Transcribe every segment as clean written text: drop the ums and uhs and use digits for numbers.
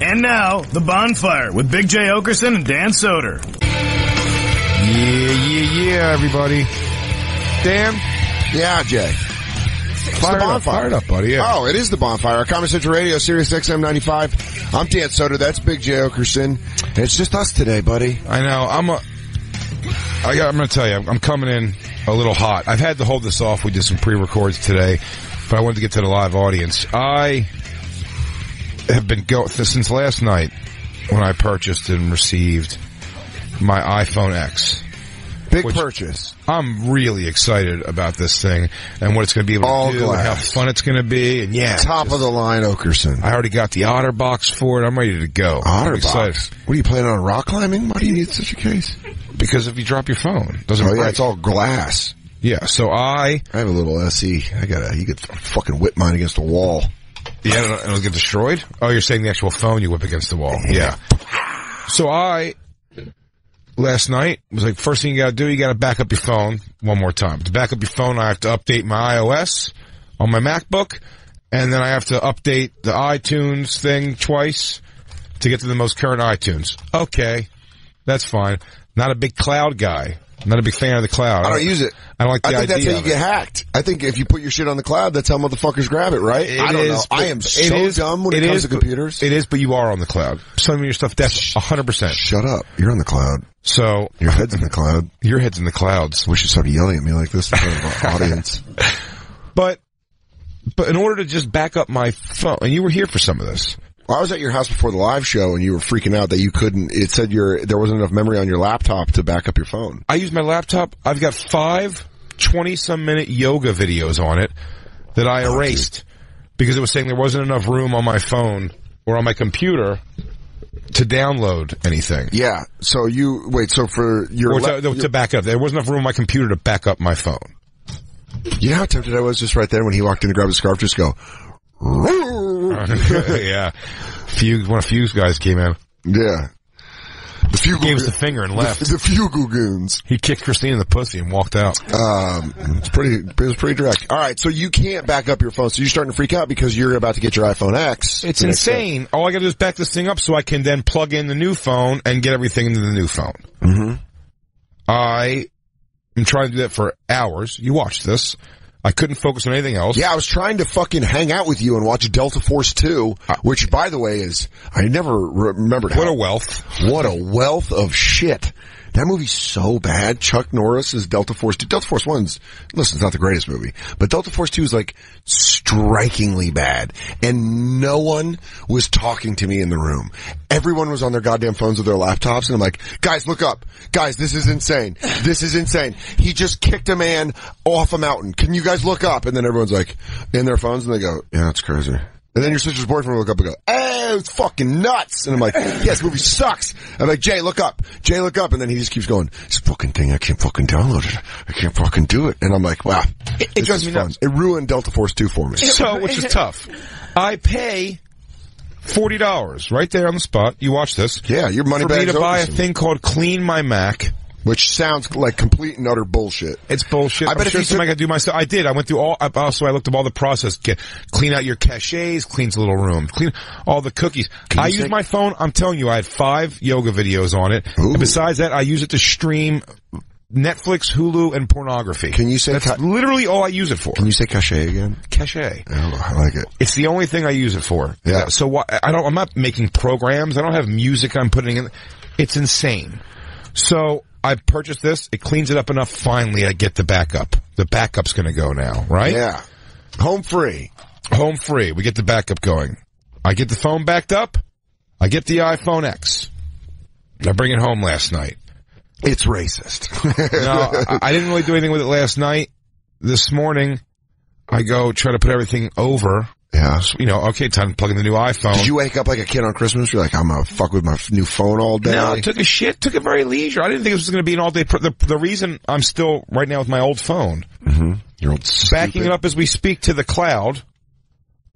And now, The Bonfire with Big J. Oakerson and Dan Soder. Yeah, everybody. Dan? Yeah, Jay. Fired up, buddy. Yeah. Oh, it is The Bonfire. Comedy Central Radio, Sirius XM 95. I'm Dan Soder. That's Big J. Oakerson. And it's just us today, buddy. I know. I'm going to tell you, I'm coming in a little hot. I've had to hold this off. We did some pre-records today, but I wanted to get to the live audience. I have been since last night when I purchased and received my iPhone X. Big purchase. I'm really excited about this thing and what it's going to be able to do and how fun it's going to be. And top of the line Oakerson. I already got the OtterBox for it. I'm ready to go. OtterBox? What are you planning on, rock climbing? Why do you need such a case? Because if you drop your phone, it doesn't break. Yeah, it's all glass. Yeah, so I have a little SE. You could fucking whip mine against the wall. Yeah, it'll get destroyed? Oh, you're saying the actual phone you whip against the wall. Yeah. So last night, was like, first thing you gotta do, you gotta back up your phone one more time. To back up your phone, I have to update my iOS on my MacBook, and then I have to update the iTunes thing twice to get to the most current iTunes. Okay. That's fine. Not a big cloud guy. I'm not a big fan of the cloud. I don't use it. I don't like the idea. I think that's how you get hacked. I think if you put your shit on the cloud, that's how motherfuckers grab it, right? I don't know. I am so dumb when it comes to computers. It is, but you are on the cloud. Some of your stuff, that's 100%. Shut up. You're on the cloud. So your head's in the cloud. Your head's in the clouds. Wish you started yelling at me like this in front of our audience. But in order to just back up my phone, and you were here for some of this. Well, I was at your house before the live show, and you were freaking out that you couldn't. It said there wasn't enough memory on your laptop to back up your phone. I use my laptop. I've got 5 20-some minute yoga videos on it that I erased because it was saying there wasn't enough room on my phone or on my computer to download anything. Yeah. So So for your to back up, there wasn't enough room on my computer to back up my phone. You know how tempted I was just right there when he walked in to grab his scarf, just go. Yeah. One of Fuse guys came in. Yeah. He gave us the finger and left. The Fugle goons. He kicked Christine in the pussy and walked out. It was pretty direct. All right, so you can't back up your phone. So you're starting to freak out because you're about to get your iPhone X. It's insane. All I got to do is back this thing up so I can then plug in the new phone and get everything into the new phone. Mm-hmm. I am trying to do that for hours. You watched this. I couldn't focus on anything else. Yeah, I was trying to fucking hang out with you and watch Delta Force 2, which, by the way, I never remembered What a wealth. What a wealth of shit. That movie's so bad. Chuck Norris is Delta Force 2. Delta Force 1's, listen, it's not the greatest movie, but Delta Force 2 is like strikingly bad. And no one was talking to me in the room. Everyone was on their goddamn phones with their laptops, and I'm like, guys, look up. Guys, this is insane. This is insane. He just kicked a man off a mountain. Can you guys look up? And then everyone's like, in their phones, and they go, yeah, that's crazy. And then your sister's boyfriend will look up and go, oh, it's fucking nuts. And I'm like, yeah, this movie sucks. I'm like, Jay, look up. Jay, look up. And then he just keeps going, this fucking thing, I can't fucking download it. I can't fucking do it. And I'm like, wow. It drives me nuts. It ruined Delta Force 2 for me. So, which is tough. I pay $40 right there on the spot. You watch this. Yeah, your money back. For me to buy a thing called Clean My Mac. Which sounds like complete and utter bullshit. It's bullshit. I bet if I got to do my stuff. I did. I went through I looked up all the process. Clean out your caches, cleans a little room, clean all the cookies. I use my phone. I'm telling you, I had 5 yoga videos on it. Ooh. And besides that, I use it to stream Netflix, Hulu, and pornography. Can you say that's literally all I use it for? Can you say cache again? Cache. I like it. It's the only thing I use it for. Yeah. So I'm not making programs. I don't have music I'm putting in. It's insane. So I purchased this. It cleans it up enough. Finally, I get the backup. The backup's going to go now, right? Yeah. Home free. Home free. We get the backup going. I get the phone backed up. I get the iPhone X. I bring it home last night. It's racist. No, I didn't really do anything with it last night. This morning, I go try to put everything over. Yeah. So, okay, time to plug in the new iPhone. Did you wake up like a kid on Christmas? You're like, I'm gonna fuck with my new phone all day? No, I took a shit. Took it very leisure. I didn't think it was going to be an all day. The reason I'm still right now with my old phone. Mm-hmm. Your old backing it up as we speak to the cloud,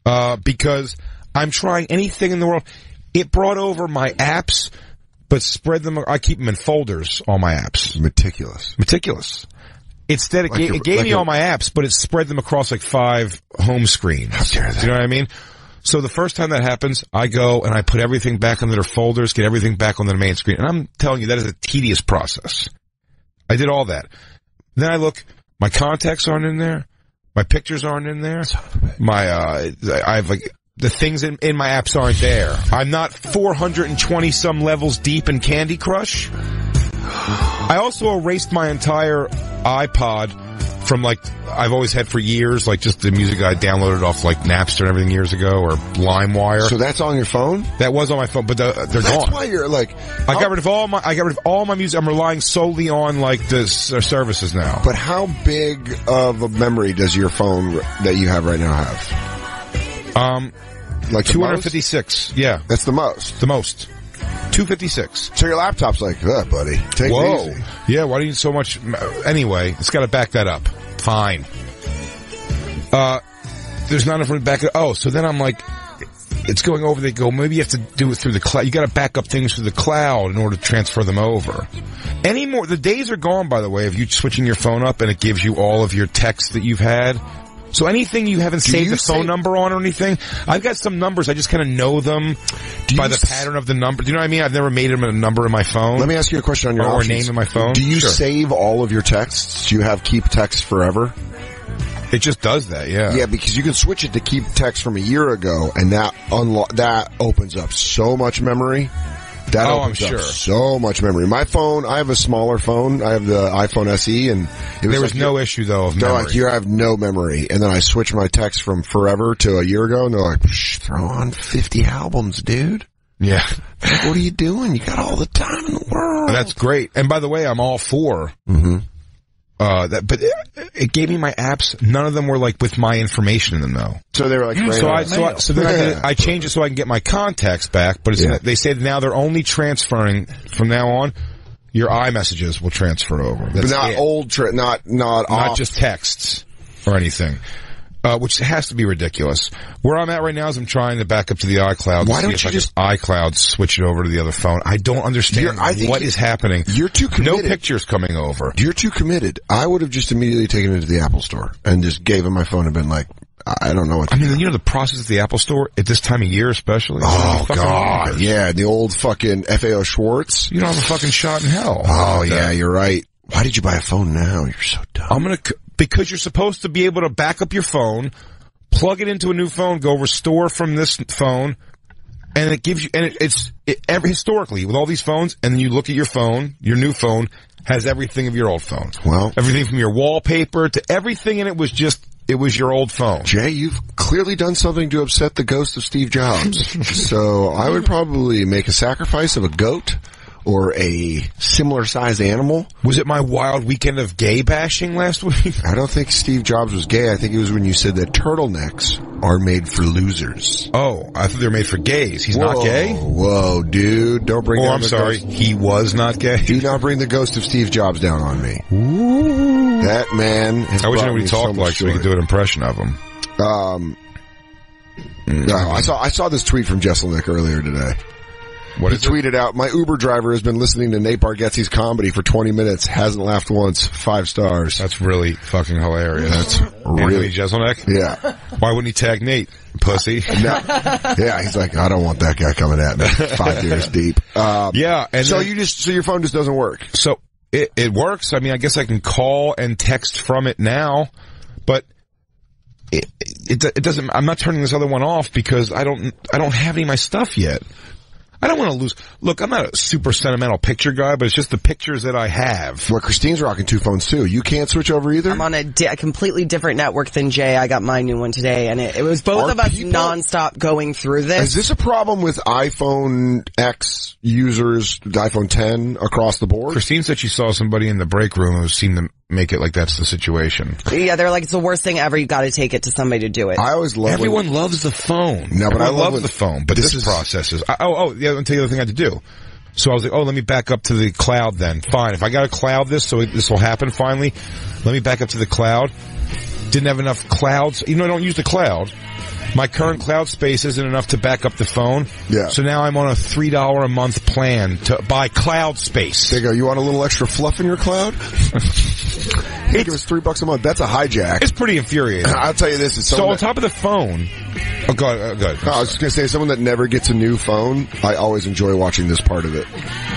because I'm trying anything in the world. It brought over my apps, but spread them. I keep them in folders, all my apps. Meticulous. Instead, it gave me all my apps, but it spread them across like 5 home screens. How dare that? Do you know what I mean? So the first time that happens, I go and I put everything back into their folders, get everything back on the main screen. And I'm telling you, that is a tedious process. I did all that. Then I look, my contacts aren't in there. My pictures aren't in there. I have like, the things in my apps aren't there. I'm not 420 some levels deep in Candy Crush. I also erased my entire iPod from like, I've always had for years, like just the music I downloaded off like Napster and everything years ago, or LimeWire. So that's on your phone? That was on my phone, but they're gone. That's why you're like, I got rid of all my music. I'm relying solely on like the services now. But how big of a memory does your phone that you have right now have? Like 256. Yeah. That's the most. The most. 256. So your laptop's like, buddy, take it easy. Yeah, why do you need so much? Anyway, it's got to back that up. Fine. There's not enough room to back it. Oh, so then I'm like, it's going over. They go, maybe you have to do it through the cloud. You got to back up things through the cloud in order to transfer them over. Anymore, the days are gone, by the way, of you switching your phone up and it gives you all of your texts that you've had. So anything you haven't saved the phone number on or anything, I've got some numbers, I just kind of know them by the pattern of the number. Do you know what I mean? I've never made them a number in my phone. Let me ask you a question on your options. Or a name in my phone. Do you save all of your texts? Do you have keep text forever? It just does that, yeah. Yeah, because you can switch it to keep text from a year ago, and that opens up so much memory. That opens up so much memory. My phone, I have a smaller phone. I have the iPhone SE, and there was no issue though of memory. They're like, you have no memory. And then I switched my text from forever to a year ago, and they're like, throw on 50 albums, dude. Yeah. Like, what are you doing? You got all the time in the world. That's great. And by the way, I'm all for but it gave me my apps. None of them were like with my information in them though. So they were like, so then I changed it so I can get my contacts back. But they say that now they're only transferring from now on. Your iMessages will transfer over. That's but not just texts or anything. Which has to be ridiculous. Where I'm at right now is I'm trying to back up to the iCloud. Why don't you just iCloud switch it over to the other phone? I don't understand what is happening. You're too committed. No pictures coming over. You're too committed. I would have just immediately taken it to the Apple Store and just gave him my phone and been like, I don't know what to do. You know the process at the Apple Store at this time of year especially? Oh, God. Yeah, the old fucking FAO Schwartz. You don't have a fucking shot in hell. Oh, yeah, you're right. Why did you buy a phone now? You're so dumb. Because you're supposed to be able to back up your phone, plug it into a new phone, go restore from this phone, and it gives you, and historically, with all these phones, and then you look at your phone, your new phone has everything of your old phone. Well, everything from your wallpaper to everything in it was your old phone. Jay, you've clearly done something to upset the ghost of Steve Jobs. So I would probably make a sacrifice of a goat or a similar-sized animal. Was it my wild weekend of gay bashing last week? I don't think Steve Jobs was gay. I think it was when you said that turtlenecks are made for losers. Oh, I thought they were made for gays. He's not gay? Whoa, dude. Don't bring down I'm sorry. He was not gay? Do not bring the ghost of Steve Jobs down on me. Ooh. That man has I wish brought nobody talked like so we could do an impression of him. I saw this tweet from Jesselnick earlier today. He tweeted out, my Uber driver has been listening to Nate Bargatze's comedy for 20 minutes, hasn't laughed once, 5 stars. That's really fucking hilarious. That's really... Jeselnik? Yeah. Why wouldn't he tag Nate, pussy? Yeah, he's like, I don't want that guy coming at me 5 years deep. Yeah. And so your phone just doesn't work? So, it works. I mean, I guess I can call and text from it now, but it doesn't, I'm not turning this other one off because I don't have any of my stuff yet. I don't want to lose. Look, I'm not a super sentimental picture guy, but it's just the pictures that I have. Well, Christine's rocking 2 phones too. You can't switch over either? I'm on a completely different network than Jay. I got my new one today, and it was both of us nonstop going through this. Is this a problem with iPhone X users, the iPhone 10 across the board? Christine said she saw somebody in the break room who seemed to make it like that's the situation. Yeah, they're like, it's the worst thing ever. You got to take it to somebody to do it. I always love Everyone loves the phone. No, but I love the phone. But this process is... I'll tell you the other thing I had to do. So I was like, let me back up to the cloud then. Fine. If I got to cloud this so this will happen finally, let me back up to the cloud. Didn't have enough clouds. Even though I don't use the cloud, my current cloud space isn't enough to back up the phone. Yeah. So now I'm on a $3 a month plan to buy cloud space. There you go. You want a little extra fluff in your cloud? Give us $3 a month. That's a hijack. It's pretty infuriating. I'll tell you this. So on top of the phone, Oh, go ahead. I was just going to say, someone that never gets a new phone, I always enjoy watching this part of it.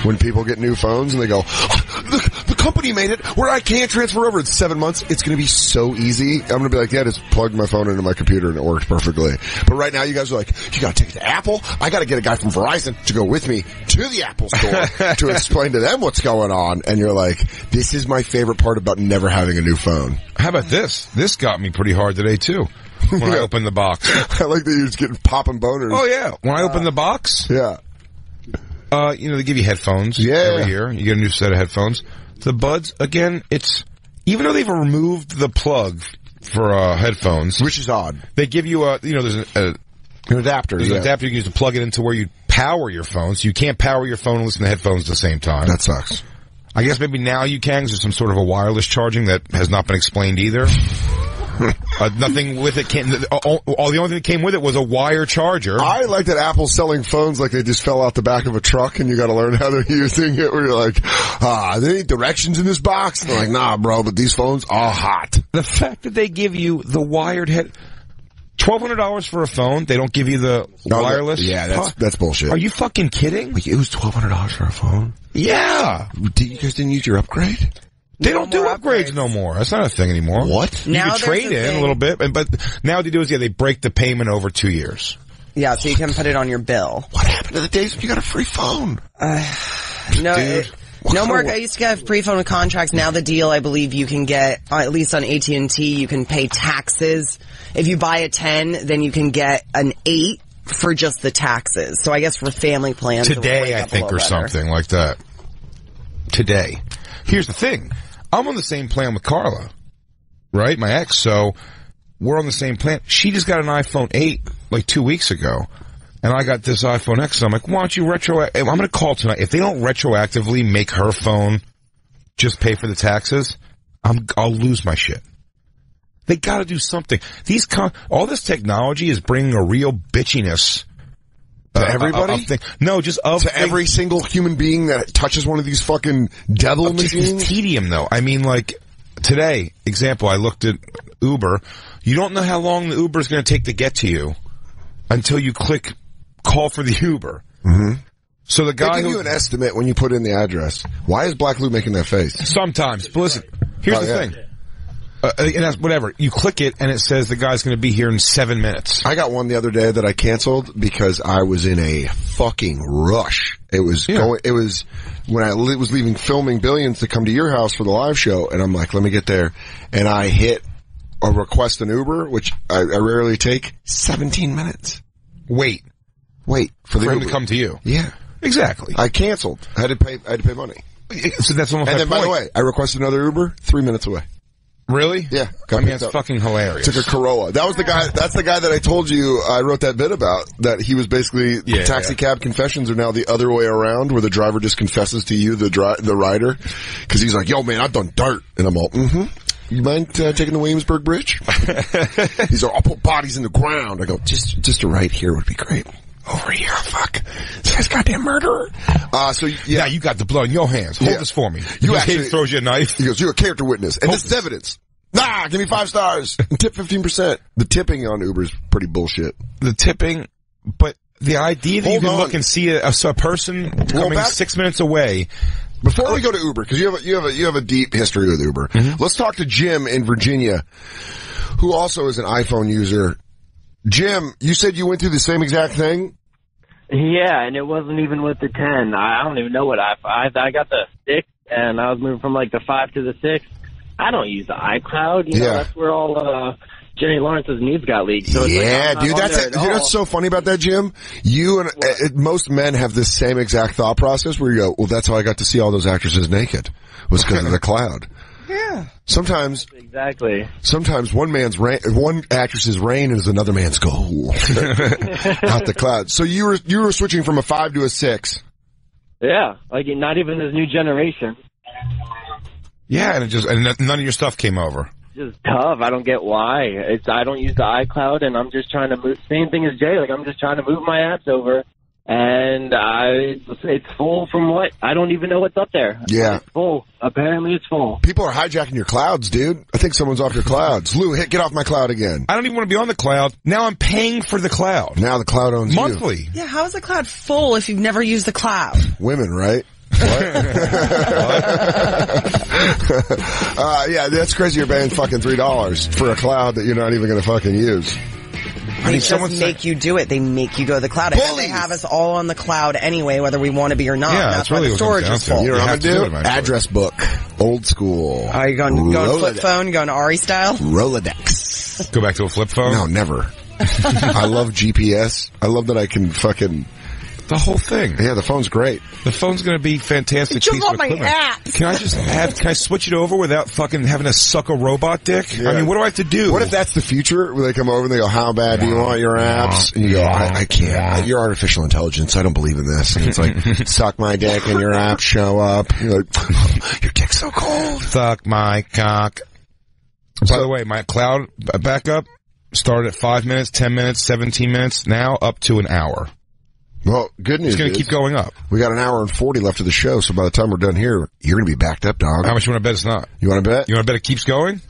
When people get new phones and they go, the company made it where I can't transfer over. It's 7 months. It's going to be so easy. I'm going to be like, yeah, just plug my phone into my computer and it works perfectly. But right now you guys are like, you got to take it to Apple. I got to get a guy from Verizon to go with me to the Apple store to explain to them what's going on. And you're like, this is my favorite part about never having a new phone. How about this? This got me pretty hard today, too, when I opened the box. I like that you're just getting popping boners. Oh, yeah. When I opened the box, yeah. They give you headphones every year. You get a new set of headphones. The Buds, again, even though they've removed the plug for headphones, which is odd. They give you there's an adapter. There's an adapter you can use to plug it into where you power your phone. So you can't power your phone and listen to headphones at the same time. That sucks. I guess maybe now you can, because there's some sort of a wireless charging that has not been explained either. Nothing with it came. The only thing that came with it was a wire charger. I like that Apple's selling phones like they just fell out the back of a truck, and you got to learn how they're using it. Where you're like, are there any directions in this box? And they're like, nah, bro, but these phones are hot. The fact that they give you the wired head. $1,200 for a phone. They don't give you the wireless. Yeah, that's bullshit. Are you fucking kidding? Wait, it was $1,200 for a phone. Yeah. You guys didn't use your upgrade? They don't do upgrades no more. That's not a thing anymore. What? You can trade in a little bit, but now what they do is, they break the payment over 2 years. Yeah, so you can put it on your bill. What happened to the days when you got a free phone? No more. I used to get free phone with contracts. Now the deal, I believe, you can get, at least on AT&T, you can pay taxes. If you buy a 10, then you can get an 8 for just the taxes. So I guess for family plans. Today, I think, or something like that. Today. Here's the thing. I'm on the same plan with Carla, right? My ex. So we're on the same plan. She just got an iPhone 8 like 2 weeks ago. And I got this iPhone X. So I'm like, why don't you I'm going to call tonight. If they don't retroactively make her phone just pay for the taxes, I'll lose my shit. They got to do something. All this technology is bringing a real bitchiness to everybody. To every single human being that touches one of these fucking devil machines. It's tedium, though. I mean, like today, example. I looked at Uber. You don't know how long the Uber is going to take to get to you until you click call for the Uber. Mm-hmm. So the guy they give you an estimate when you put in the address. Why is Black Lou making that face? Sometimes. But listen, here's the thing. And that's whatever. You click it and it says the guy's going to be here in 7 minutes. I got one the other day that I canceled because I was in a fucking rush. It was when I was leaving filming Billions to come to your house for the live show, and I'm like, let me get there. And I hit a request an Uber, which I rarely take, 17 minutes. Wait for him to come to you. Yeah. Exactly. I canceled. I had to pay money. So that's almost. And then, by the way, I requested another Uber 3 minutes away. Really? Yeah. That's fucking hilarious. Took a Corolla. That was the guy. That's the guy that I told you I wrote that bit about. That he was basically taxi cab confessions are now the other way around, where the driver just confesses to you, the rider, because he's like, "Yo, man, I've done dirt," and I'm all, "You mind taking the Williamsburg Bridge?" He's like, "I'll put bodies in the ground." I go, "Just a right here would be great." Over here, fuck. This guy's goddamn murderer. Now you got the blood in your hands. Hold this for me. You actually he throws you a knife. He goes, "You're a character witness, and this is evidence." Nah, give me 5 stars and tip 15%. The tipping on Uber is pretty bullshit. The tipping, but the idea that you can look and see a person coming 6 minutes away. Before we go to Uber, because you have a deep history with Uber. Mm-hmm. Let's talk to Jim in Virginia, who also is an iPhone user. Jim, you said you went through the same exact thing? Yeah, and it wasn't even with the 10. I don't even know what I got the 6, and I was moving from like the 5 to the 6. I don't use the iCloud. You know, that's where all Jenny Lawrence's nudes got leaked. So it's dude, that's it. You know what's so funny about that, Jim? You and most men have this same exact thought process where you go, well, that's how I got to see all those actresses naked, was because of the cloud. Yeah. Sometimes one actress's rain is another man's gold. Out the cloud. So you were switching from a 5 to a 6. Yeah, like not even this new generation. Yeah, and none of your stuff came over. Just tough. I don't get why. I don't use the iCloud, and I'm just trying to move. Same thing as Jay. Like I'm just trying to move my apps over, And it's full from what? I don't even know what's up there. Yeah. It's full. Apparently it's full. People are hijacking your clouds, dude. I think someone's off your clouds. Lou, get off my cloud again. I don't even want to be on the cloud. Now I'm paying for the cloud. Now the cloud owns monthly. you. Yeah, how is the cloud full if you've never used the cloud? Women, right? What? Yeah, that's crazy. You're paying fucking $3 for a cloud that you're not even going to fucking use. They just make you do it. They make you go to the cloud. They have us all on the cloud anyway, whether we want to be or not. Yeah, that's really the storage is full. You know what I'm going to do? Address book. Old school. Are you going flip phone? Going Ari style? Rolodex. Go back to a flip phone? No, never. I love GPS. I love that I can fucking... The whole thing. Yeah, the phone's great. The phone's going to be fantastic. Just on my app. Can I switch it over without fucking having to suck a robot dick? Yeah. I mean, what do I have to do? What if that's the future where they come over and they go, how bad do you want your apps? And you go, I can't. You're artificial intelligence. I don't believe in this. And it's like, suck my dick and your apps show up. You're like, your dick's so cold. Suck my cock. By the way, my cloud backup started at 5 minutes, 10 minutes, 17 minutes, now up to an hour. Well, good news. It's going to keep going up. We got an hour and 40 left of the show, so by the time we're done here, you're going to be backed up, dog. How much you want to bet it's not? You want to bet? You want to bet it keeps going?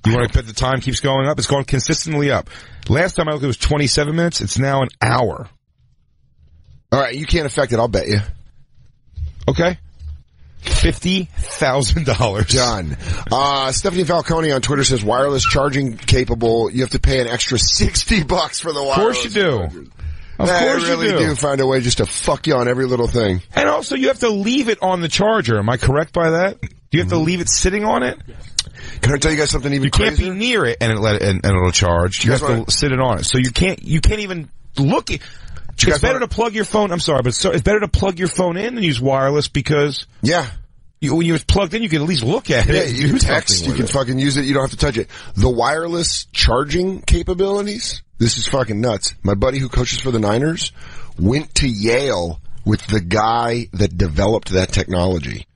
You want to bet the time keeps going up? It's going consistently up. Last time I looked, it was 27 minutes. It's now an hour. All right, you can't affect it. I'll bet you. Okay. $50,000. Done. Stephanie Falcone on Twitter says wireless charging capable. You have to pay an extra $60 for the wireless. Of course you do. Chargers. Of course you really do find a way just to fuck you on every little thing. And also, you have to leave it on the charger. Am I correct by that? You have to leave it sitting on it? Can I tell you guys something even crazier? You can't be near it and it'll charge. You have to sit it on it. So you can't even look at... It's better to plug your phone... I'm sorry, but it's better to plug your phone in than use wireless because... Yeah. When you're plugged in, you can at least look at it. Yeah, you can text, you can fucking use it, you don't have to touch it. The wireless charging capabilities, this is fucking nuts. My buddy who coaches for the Niners went to Yale with the guy that developed that technology.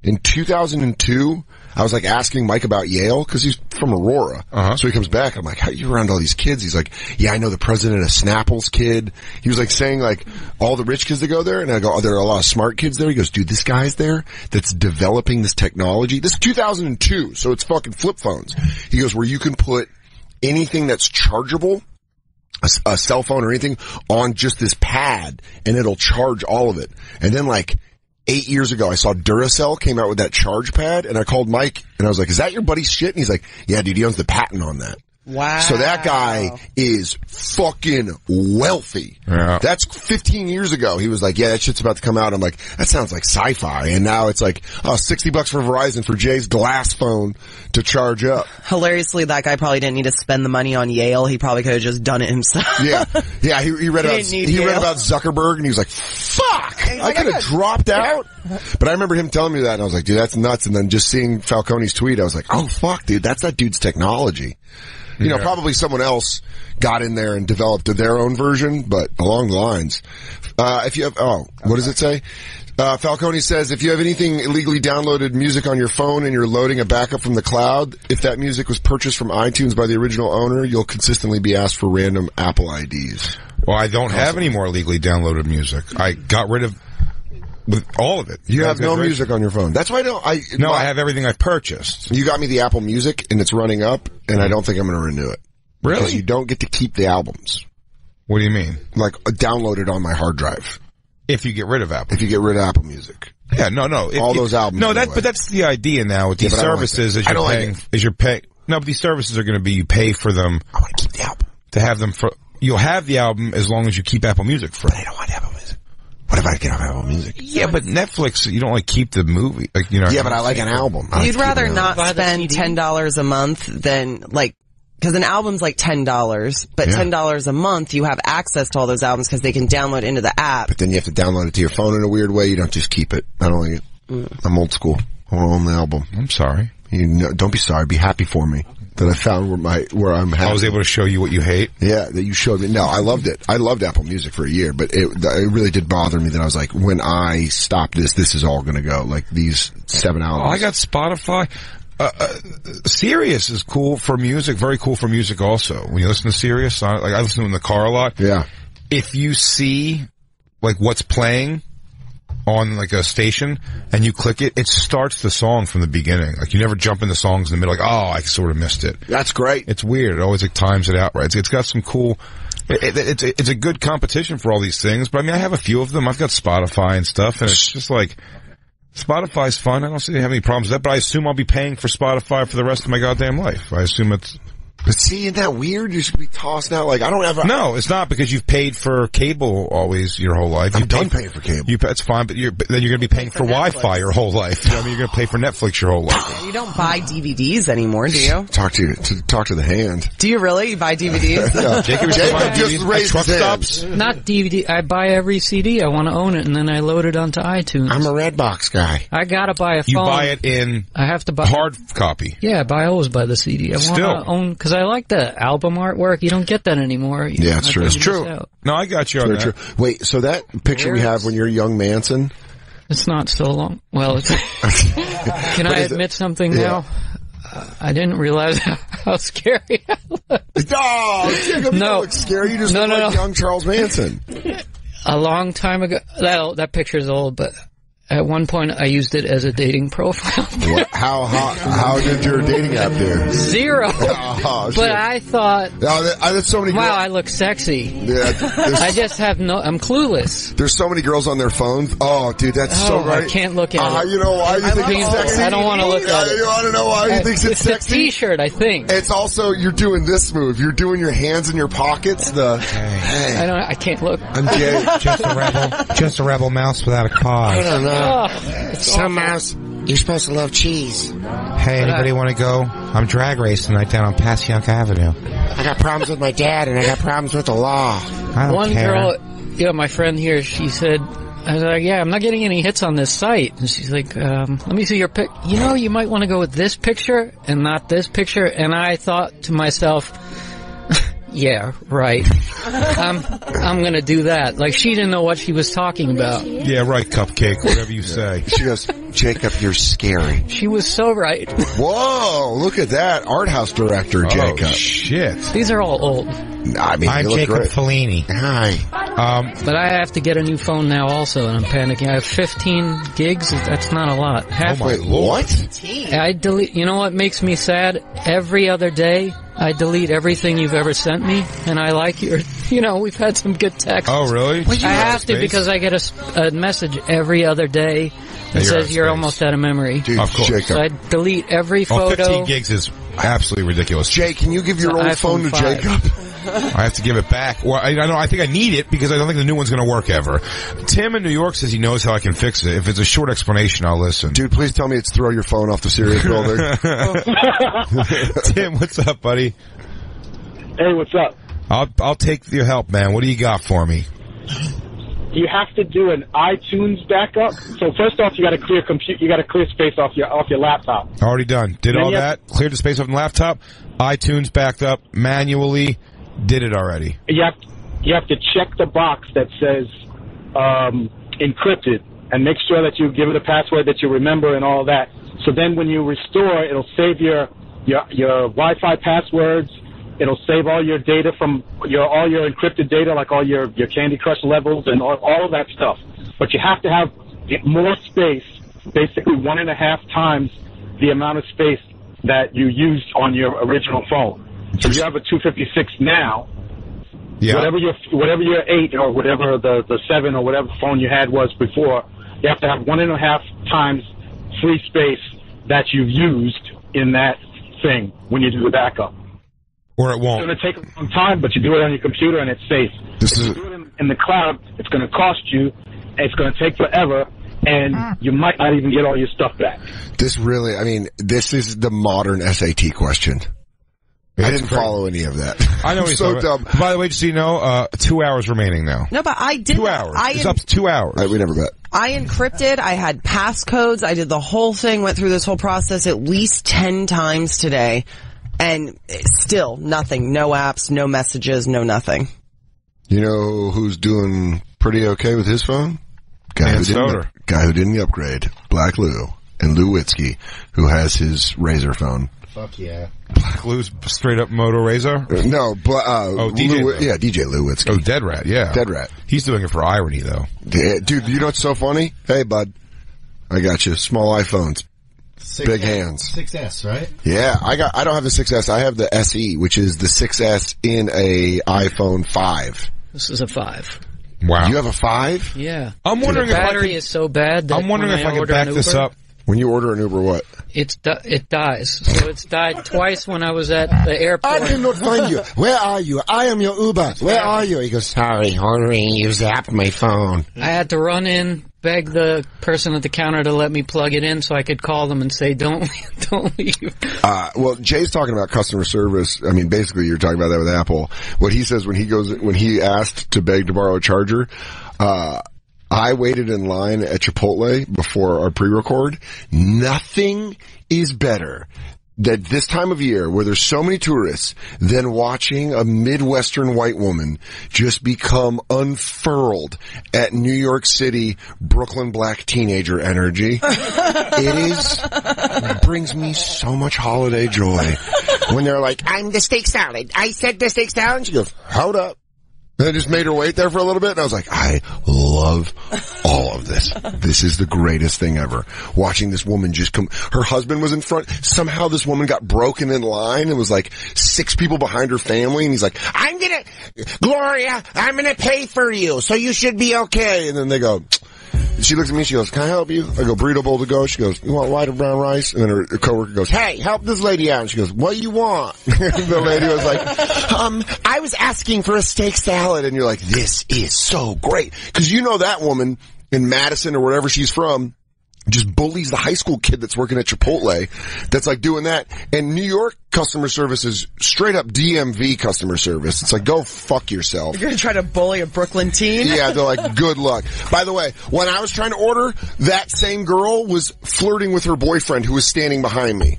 In 2002, I was like asking Mike about Yale because he's from Aurora. So he comes back. I'm like, how are you around all these kids? He's like, yeah, I know the president of Snapple's kid. He was like saying like all the rich kids that go there. And I go, oh, there are a lot of smart kids there. He goes, dude, this guy's there that's developing this technology. This is 2002. So it's fucking flip phones. He goes, where you can put anything that's chargeable, a cell phone or anything on just this pad and it'll charge all of it. And then like 8 years ago, I saw Duracell came out with that charge pad, and I called Mike, and I was like, is that your buddy's shit? And he's like, yeah, dude, he owns the patent on that. Wow. So that guy is fucking wealthy. Yeah. That's 15 years ago. He was like, yeah, that shit's about to come out. I'm like, that sounds like sci-fi. And now it's like, oh, $60 for Verizon for Jay's glass phone to charge up. Hilariously, that guy probably didn't need to spend the money on Yale. He probably could have just done it himself. Yeah. Yeah, he read about Zuckerberg and he was like, fuck! I could have dropped out. But I remember him telling me that and I was like, dude, that's nuts. And then just seeing Falcone's tweet, I was like, oh fuck, dude, that's that dude's technology. You know, probably someone else got in there and developed their own version, but along the lines. If you have, what does it say? Falcone says, if you have anything illegally downloaded music on your phone and you're loading a backup from the cloud, if that music was purchased from iTunes by the original owner, you'll consistently be asked for random Apple IDs. Well, I don't have any more legally downloaded music. I got rid of with all of it. You have no music on your phone. That's why I have everything I purchased. You got me the Apple Music and it's running up and I don't think I'm going to renew it. Really? Because you don't get to keep the albums. What do you mean? Like downloaded on my hard drive. If you get rid of Apple. If you get rid of Apple Music. Yeah, no. All those albums. No, but that's the idea now with these services as you're paying. No, but these services are going to be, you pay for them. I want to keep the album. To have them you'll have the album as long as you keep Apple Music for it. But I don't want Apple Music. What if I get off Apple Music? Yeah, but Netflix, you don't like keep the movie. Like, you know. Yeah, but I like an album. You'd rather not spend $10 a month than because an album's like $10, but $10 a month you have access to all those albums because they can download into the app. But then you have to download it to your phone in a weird way. You don't just keep it. I don't like it. I'm old school. I want to own the album. I'm sorry. Don't be sorry. Be happy for me that I found where I'm happy. I was able to show you what you hate. Yeah, that you showed me. No, I loved it. I loved Apple Music for a year, but it really did bother me that I was like, when I stop this is all going to go. Like these 7 albums. I got Spotify. Sirius is cool for music, very cool for music also. When you listen to Sirius, I listen to it in the car a lot. Yeah. If you see like what's playing on like a station and you click it, it starts the song from the beginning. Like you never jump into songs in the middle like, oh, I sort of missed it. That's great. It's weird. It always like times it out right. It's got some cool, it's a good competition for all these things, but I mean I have a few of them. I've got Spotify and stuff and it's just like, Spotify's fun. I don't see they have any problems with that, but I assume I'll be paying for Spotify for the rest of my goddamn life. I assume it's... But see, isn't that weird? You should be tossing out like, I don't have No, it's not because you've paid for cable always your whole life. I'm done paying for cable. It's fine, but then you're going to be paying for Wi-Fi your whole life. You know what I mean? You're going to pay for Netflix your whole life. You don't buy DVDs anymore, do you? Talk to the hand. Do you really? You buy DVDs? Yeah. Jacob just raised truck his stops. Not DVD. I buy every CD. I want to own it, and then I load it onto iTunes. I'm a Redbox guy. I gotta buy a phone. You buy it in I have to buy hard copy. Yeah, I always buy the CD. I want to own, because I like the album artwork. You don't get that anymore. Yeah, it's true. It's true. No, I got you on that. True. Wait, so that picture we have when you're young Manson? It's not so long. Well, it's, can I admit something now? I didn't realize how scary I looked. Oh, Jacob, you don't look scary. You just look like young Charles Manson. A long time ago, that picture's old, but at one point I used it as a dating profile. How did your dating app do? 0. Oh, but I thought, there's so many I look sexy. Yeah, I just have I'm clueless. There's so many girls on their phones. Oh, dude, that's so right. I can't look at it. You know why you think it's sexy? I don't want to look at it. You want to know why you think it's sexy? It's a t-shirt, I think. It's also, you're doing this move. You're doing your hands in your pockets. I can't look. I'm Jay. Just a rebel mouse without a cause. I don't know. Some mouse, you're supposed to love cheese. Hey, anybody want to go? I'm drag race tonight down on Passyunk Avenue. I got problems with my dad, and I got problems with the law. I don't care. Girl, my friend here, she said, I was like, yeah, I'm not getting any hits on this site. And she's like, let me see your pic. You know, you might want to go with this picture and not this picture. And I thought to myself, yeah, right. I'm gonna do that. Like, she didn't know what she was talking about. Yeah, right, Cupcake, whatever you say. She goes, Jacob, you're scary. She was so right. Whoa, look at that. Art house director, Jacob. Oh, shit. These are all old. I mean, I'm Jacob Fellini. Hi. But I have to get a new phone now also, and I'm panicking. I have 15 gigs. That's not a lot. Wait, what? I delete, you know what makes me sad? Every other day, I delete everything you've ever sent me, and I like your, we've had some good texts. Oh, really? I have to because I get a message every other day that says you're almost out of memory. Dude, of course. Jacob. So I delete every photo. 15 gigs is absolutely ridiculous. Jay, can you give your old phone to Jacob? I have to give it back. Well, I think I need it because I don't think the new one's going to work ever. Tim in New York says he knows how I can fix it. If it's a short explanation, I'll listen. Dude, please tell me it's throw your phone off the Sirius building. Tim, what's up, buddy? Hey, what's up? I'll take your help, man. What do you got for me? You have to do an iTunes backup. So first off, you got to clear space off your laptop. Already done. Did all that. Cleared the space off the laptop. iTunes backed up manually. Did it already. You have to check the box that says encrypted and make sure that you give it a password that you remember and all that. So then when you restore, it'll save your Wi-Fi passwords. It'll save all your data from all your encrypted data, like all your Candy Crush levels and all of that stuff. But you have to have more space, basically 1.5 times the amount of space that you used on your original phone. So you have a 256 now. Yeah. Whatever your 8 or whatever the 7 or whatever phone you had was before, you have to have 1.5 times free space that you've used in that thing when you do the backup. Or it won't. It's going to take a long time, but you do it on your computer and it's safe. If you do it in the cloud, it's going to cost you, and it's going to take forever, and you might not even get all your stuff back. This is the modern SAT question. I didn't follow any of that. I know. So dumb. By the way, just so you know, 2 hours remaining now. No, but I did 2 hours. It's up to 2 hours. We never bet. I encrypted. I had passcodes. I did the whole thing, went through this whole process at least 10 times today. And still nothing. No apps, no messages, no nothing. You know who's doing pretty okay with his phone? Guy who didn't upgrade. Black Lou and Lou Witzke, who has his Razor phone. Fuck yeah. Black Lou's straight up Moto Razor? No, DJ Lew, yeah, DJ Lewinsky. Oh, Dead Rat, yeah. Dead Rat. He's doing it for irony, though. Yeah, dude, you know what's so funny? Hey, bud. I got you. Small iPhones. Big hands. 6S, right? Yeah, I don't have the 6S. I have the SE, which is the 6S in a iPhone 5. This is a 5. Wow. You have a 5? Yeah. I'm wondering the battery is so bad that I'm wondering if I could back this up. When you order an Uber, what? It dies. So it's died twice when I was at the airport. I cannot find you. Where are you? I am your Uber. Where are you? He goes, sorry, Henry, you zapped my phone. I had to run in, beg the person at the counter to let me plug it in so I could call them and say, don't leave. Well, Jay's talking about customer service. I mean, basically, you're talking about that with Apple. What he says when he asked to beg to borrow a charger, I waited in line at Chipotle before our pre-record. Nothing is better that this time of year where there's so many tourists than watching a Midwestern white woman just become unfurled at New York City Brooklyn black teenager energy. It brings me so much holiday joy when they're like, I'm the steak salad. I said the steak salad. And she goes, hold up. And I just made her wait there for a little bit, and I was like, I love all of this. This is the greatest thing ever. Watching this woman just come, her husband was in front, somehow this woman got broken in line, and was like 6 people behind her family, and he's like, Gloria, I'm gonna pay for you, so you should be okay. And then they go, she looks at me, she goes, can I help you? I go, burrito bowl to go. She goes, you want white or brown rice? And then her coworker goes, hey, help this lady out. And she goes, what do you want? The lady was like, I was asking for a steak salad. And you're like, this is so great. Cause you know that woman in Madison or wherever she's from just bullies the high school kid that's working at Chipotle that's like doing that. And New York customer service is straight up DMV customer service. It's like, go fuck yourself. You're going to try to bully a Brooklyn teen? Yeah, they're like, good luck. By the way, when I was trying to order, that same girl was flirting with her boyfriend who was standing behind me.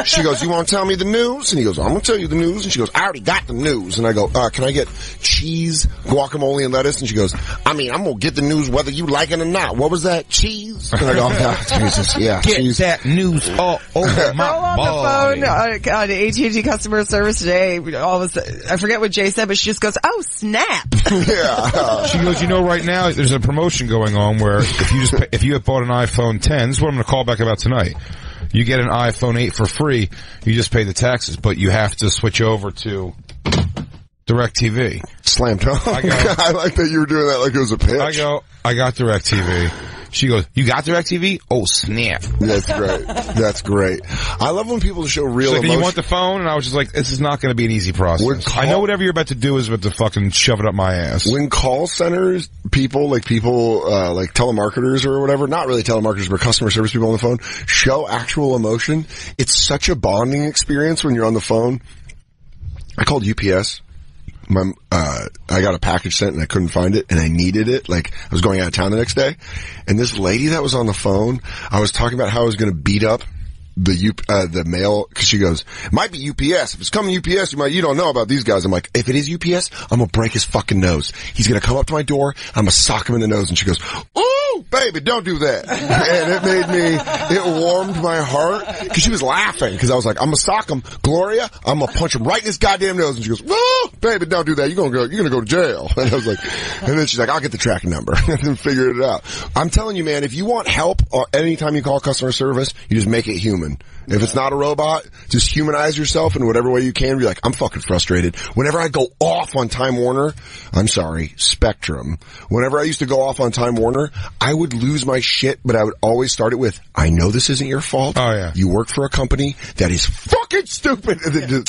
She goes, you want to tell me the news? And he goes, I'm going to tell you the news. And she goes, I already got the news. And I go, can I get cheese, guacamole, and lettuce? And she goes, I'm going to get the news whether you like it or not. What was that? Cheese? And I go, Jesus, yeah. Get cheese. That news all over my body. On the phone, on AT&T customer service today, I forget what Jay said, but she just goes, oh, snap. Yeah. She goes, you know, right now there's a promotion going on where if you have bought an iPhone 10, this is what I'm going to call back about tonight. You get an iPhone 8 for free. You just pay the taxes, but you have to switch over to DirecTV. Slam dunk. I like that you were doing that like it was a pitch. I got DirecTV. She goes, you got DirecTV? Oh, snap. That's great. That's great. I love when people show real emotion. emotion. You want the phone? And I was just like, this is not going to be an easy process. I know whatever you're about to do is about to fucking shove it up my ass. When call centers, people, like telemarketers or whatever, not really telemarketers, but customer service people on the phone, show actual emotion, it's such a bonding experience when you're on the phone. I called UPS. I got a package sent and I couldn't find it and I needed it. Like I was going out of town the next day and this lady that was on the phone, I was talking about how I was going to beat up the mail, cause she goes, it might be UPS. If it's coming UPS, you don't know about these guys. I'm like, if it is UPS, I'm gonna break his fucking nose. He's gonna come up to my door, I'm gonna sock him in the nose. And she goes, ooh, baby, don't do that. And it warmed my heart, cause she was laughing, cause I was like, I'm gonna sock him. Gloria, I'm gonna punch him right in his goddamn nose. And she goes, ooh, baby, don't do that. You're gonna go to jail. And I was like, and then she's like, I'll get the tracking number and then figure it out. I'm telling you, man, if you want help or anytime you call customer service, you just make it human. If it's not a robot, just humanize yourself in whatever way you can. Be like, I'm fucking frustrated. Whenever I go off on Time Warner, Spectrum. Whenever I used to go off on Time Warner, I would lose my shit, but I would always start it with, I know this isn't your fault. Oh, yeah. You work for a company that is fucking stupid.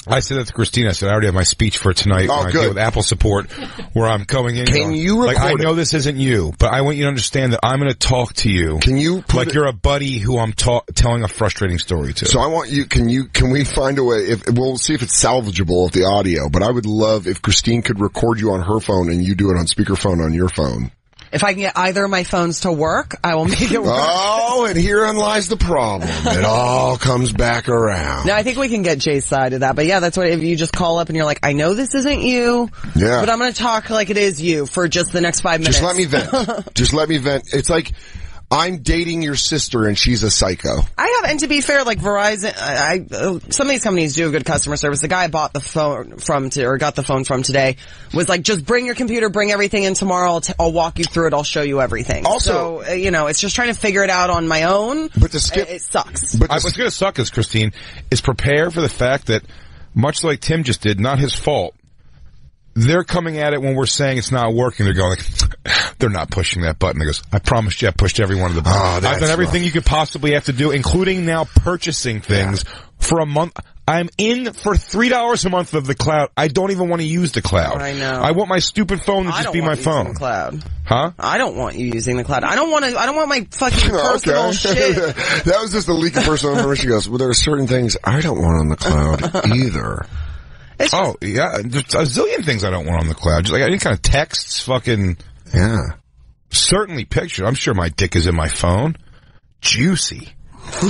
I said that to Christina. I said, I already have my speech for tonight. Oh, good. With Apple support, where I'm going in. Can you record I know this isn't you, but I want you to understand that I'm going to talk to you. Can you you're a buddy who I'm telling a frustrating story to. So I want you, can we find a way, we'll see if it's salvageable of the audio, but I would love if Christine could record you on her phone and you do it on speakerphone on your phone. If I can get either of my phones to work, I will make it work. Oh, and herein lies the problem. It all comes back around. No, I think we can get Jay's side of that. But yeah, that's what, if you just call up and you're like, I know this isn't you, but I'm going to talk like it is you for just the next 5 minutes. Just let me vent. Just let me vent. It's like, I'm dating your sister and she's a psycho. I have, and to be fair, like Verizon, some of these companies do have good customer service. The guy I bought the phone from, or got the phone from today, was like, just bring your computer, bring everything in tomorrow, I'll walk you through it, I'll show you everything. Also, so, it's just trying to figure it out on my own, but it sucks. But what's going to suck is, Christine, is prepare for the fact that, much like Tim just did, not his fault, they're coming at it when we're saying it's not working. They're going like, they're not pushing that button. They goes, I promised you I pushed every one of the buttons. I've done everything you could possibly have to do, including now purchasing things for a month. I'm in for $3 a month of the cloud. I don't even want to use the cloud. I know. I want my stupid phone to just be my phone. The cloud. Huh? I don't want you using the cloud. I don't want my fucking personal shit. That was just a leak of personal information. She goes, well, there are certain things I don't want on the cloud either. Yeah, there's a zillion things I don't want on the cloud. Just like any kind of texts, fucking... Yeah. Certainly pictures. I'm sure my dick is in my phone. Juicy.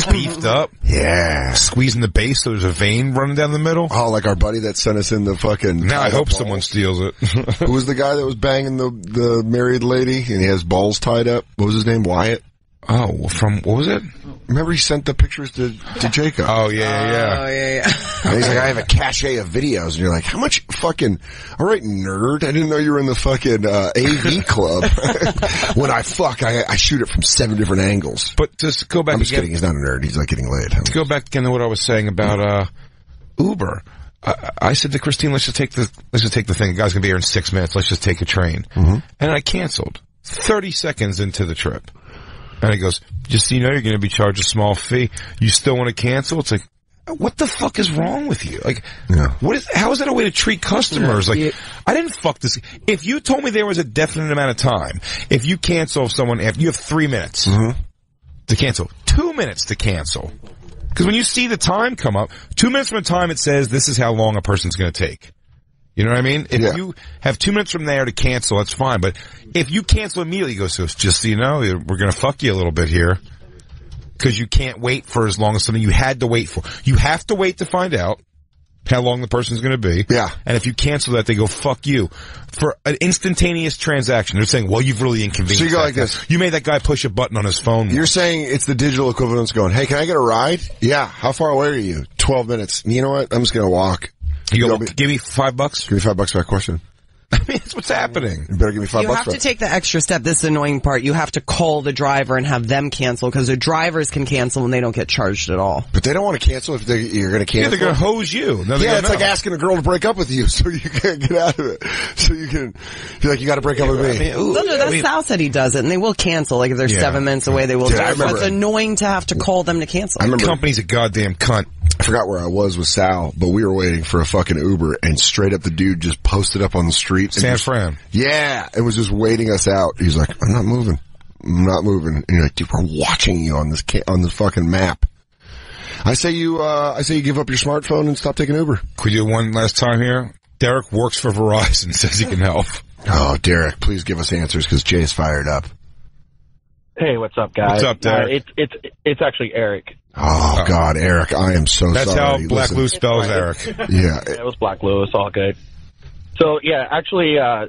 Beefed up. Yeah. Squeezing the base so there's a vein running down the middle. Oh, like our buddy that sent us in the fucking... Now I hope someone steals it. Who was the guy that was banging the married lady and he has balls tied up? What was his name? Wyatt? Oh, what was it? Remember he sent the pictures to Jacob? Oh, yeah. And he's like, I have a cache of videos. And you're like, how much fucking... All right, nerd. I didn't know you were in the fucking AV club. When I shoot it from 7 different angles. But just go back I'm just kidding. He's not a nerd. He's not getting laid. To go back again to what I was saying about Uber. I said to Christine, let's just take the thing. The guy's going to be here in 6 minutes. Let's just take a train. Mm-hmm. And I canceled 30 seconds into the trip. And he goes, just so you know, you're going to be charged a small fee. You still want to cancel? It's like, what the fuck is wrong with you? Like, how is that a way to treat customers? Like, I didn't fuck this. If you told me there was a definite amount of time, if you cancel someone, if you have 3 minutes to cancel, 2 minutes to cancel. Because when you see the time come up, 2 minutes from the time it says this is how long a person's going to take. You know what I mean? If you have 2 minutes from there to cancel, that's fine. But if you cancel immediately, you go, so just so you know, we're going to fuck you a little bit here. Because you can't wait for as long as something you had to wait for. You have to wait to find out how long the person's going to be. Yeah. And if you cancel that, they go, fuck you. For an instantaneous transaction, they're saying, well, you've really inconvenienced. So you go like this. You made that guy push a button on his phone. You're saying it's the digital equivalent of going, hey, can I get a ride? Yeah. How far away are you? 12 minutes. You know what? I'm just going to walk. You go, give me $5? Give me $5 for that question. I mean, that's what's happening. You better give me $5. You have to take the extra step. This is the annoying part. You have to call the driver and have them cancel because the drivers can cancel and they don't get charged at all. But they don't want to cancel if you're going to cancel. Yeah, they're going to hose you. No, it's like asking a girl to break up with you so you can't get out of it. So you can, you're like, you got to break up with me. Sal said he does it and they will cancel. Like if they're 7 minutes away, they will do it. It's annoying to have to call them to cancel. I remember, company's a goddamn cunt. I forgot where I was with Sal, but we were waiting for a fucking Uber and straight up the dude just posted up on the street. San Fran. Yeah. It was just waiting us out. He's like, I'm not moving. I'm not moving. And you're like, dude, we're watching you on this fucking map. I say you give up your smartphone and stop taking Uber. Could you do one last time here? Derek works for Verizon, says he can help. Oh, Derek, please give us answers because Jay's fired up. Hey, what's up, guys? What's up, Derek? It's actually Eric. Oh, God, Eric, I am so That's sorry. That's how Black Lou spells Eric. Yeah. It was Black Lou. It's all good. So, yeah, actually, I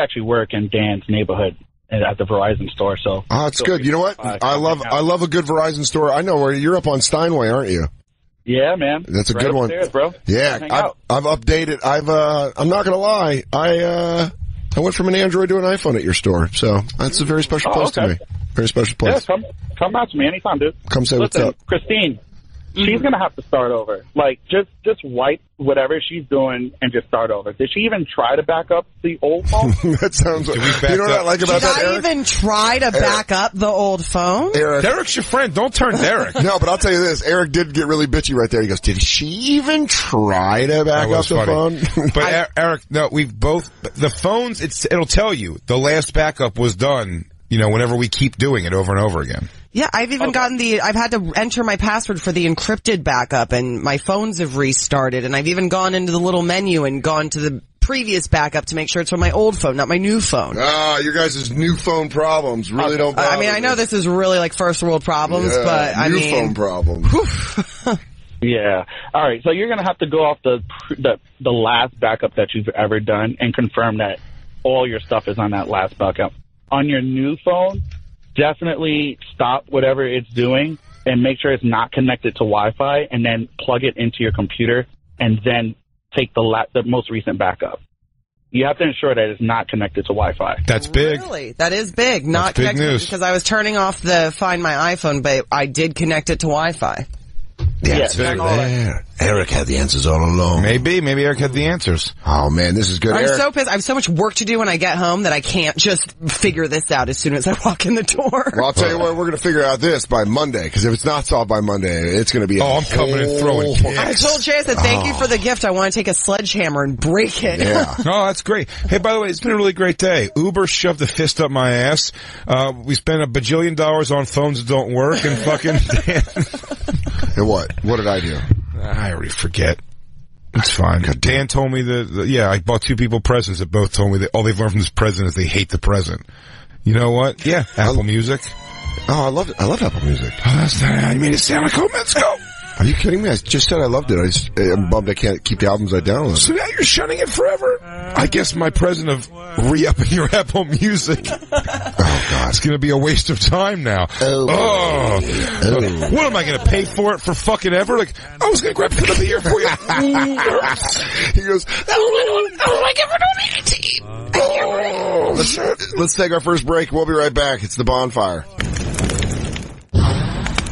actually work in Dan's neighborhood at the Verizon store. So, it's good. You know what? I love a good Verizon store. I know where you're up on Steinway, aren't you? Yeah, man. That's a good one. Upstairs, bro. Yeah, I've updated. I'm not gonna lie. I went from an Android to an iPhone at your store, so that's a very special place to me. Very special place. Yeah, come out to me anytime, dude. Come say what's up. Christine, she's going to have to start over. Like, just wipe whatever she's doing and just start over. Did she even try to back up the old phone? That sounds... You know what I like about that, Eric? Did I even try to back up the old phone? Derek's your friend. Don't turn Derek. No, but I'll tell you this. Eric did get really bitchy right there. He goes, did she even try to back up the phone? But Eric, no, we've both... The phones, it'll tell you the last backup was done, whenever we keep doing it over and over again. Yeah, I've even I've had to enter my password for the encrypted backup and my phones have restarted and I've even gone into the little menu and gone to the previous backup to make sure it's from my old phone, not my new phone. Your guys' new phone problems really don't bother I know this is really like first world problems, but new phone problems. Yeah. All right. So you're going to have to go off the last backup that you've ever done and confirm that all your stuff is on that last backup. On your new phone, definitely stop whatever it's doing and make sure it's not connected to Wi-Fi, and then plug it into your computer and then take the most recent backup. You have to ensure that it's not connected to Wi-Fi. That's big. Really? That is big. Not That's big connected news. because I was turning off the Find My iPhone, but I did connect it to Wi-Fi. Yeah, Yes, it's all there. Eric had the answers all along. Maybe Eric had the answers. Oh man, this is good. I'm Eric, so pissed. I have so much work to do when I get home that I can't just figure this out as soon as I walk in the door. well, I'll tell you what, we're going to figure out this by Monday, because if it's not solved by Monday, it's going to be I'm coming and throwing kicks. I told Jay, I said, thank you for the gift. I want to take a sledgehammer and break it. Yeah. Oh, that's great. Hey, by the way, it's been a really great day. Uber shoved a fist up my ass. We spent $1 bajillion on phones that don't work, and fucking And what? What did I do? I already forget. It's fine. Dan told me that, I bought 2 people presents that both told me that all they've learned from this present is they hate the present. You know what? Yeah, Apple Music. Oh, I love it. I love Apple Music. Oh, that's not how you made it sound like, oh, let's go. Are you kidding me? I just said I loved it. I'm bummed I can't keep the albums I downloaded. So now you're shunning it forever? I guess my present of re-upping your Apple Music. Oh, God. It's gonna be a waste of time now. Oh. What am I gonna pay for it for fucking ever? Like, I was gonna grab it of the year for you. He goes, let's take our first break. We'll be right back. It's the Bonfire.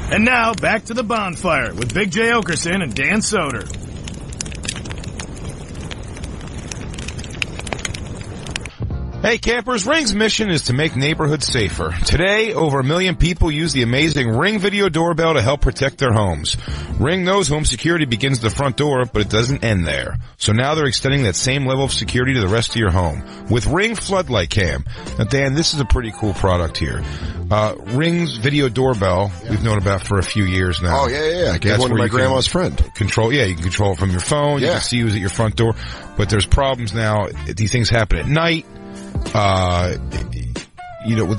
And now, back to the Bonfire with Big J. Oakerson and Dan Soder. Hey campers, Ring's mission is to make neighborhoods safer. Today, over 1 million people use the amazing Ring video doorbell to help protect their homes. Ring knows home security begins at the front door, but it doesn't end there. So now they're extending that same level of security to the rest of your home with Ring Floodlight Cam. Now Dan, this is a pretty cool product here. Ring's video doorbell, we've known about for a few years now. Oh, yeah. I gave one to my grandma's friend. You can control it from your phone. Yeah. You can see who's at your front door. But there's problems now. These things happen at night. With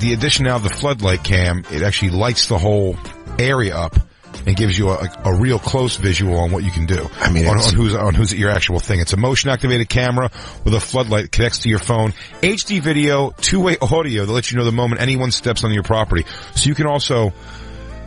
the addition now of the floodlight cam, it actually lights the whole area up and gives you a real close visual on what you can do. I mean, on who's at your actual thing. It's a motion activated camera with a floodlight that connects to your phone. HD video, 2-way audio that lets you know the moment anyone steps on your property. So you can also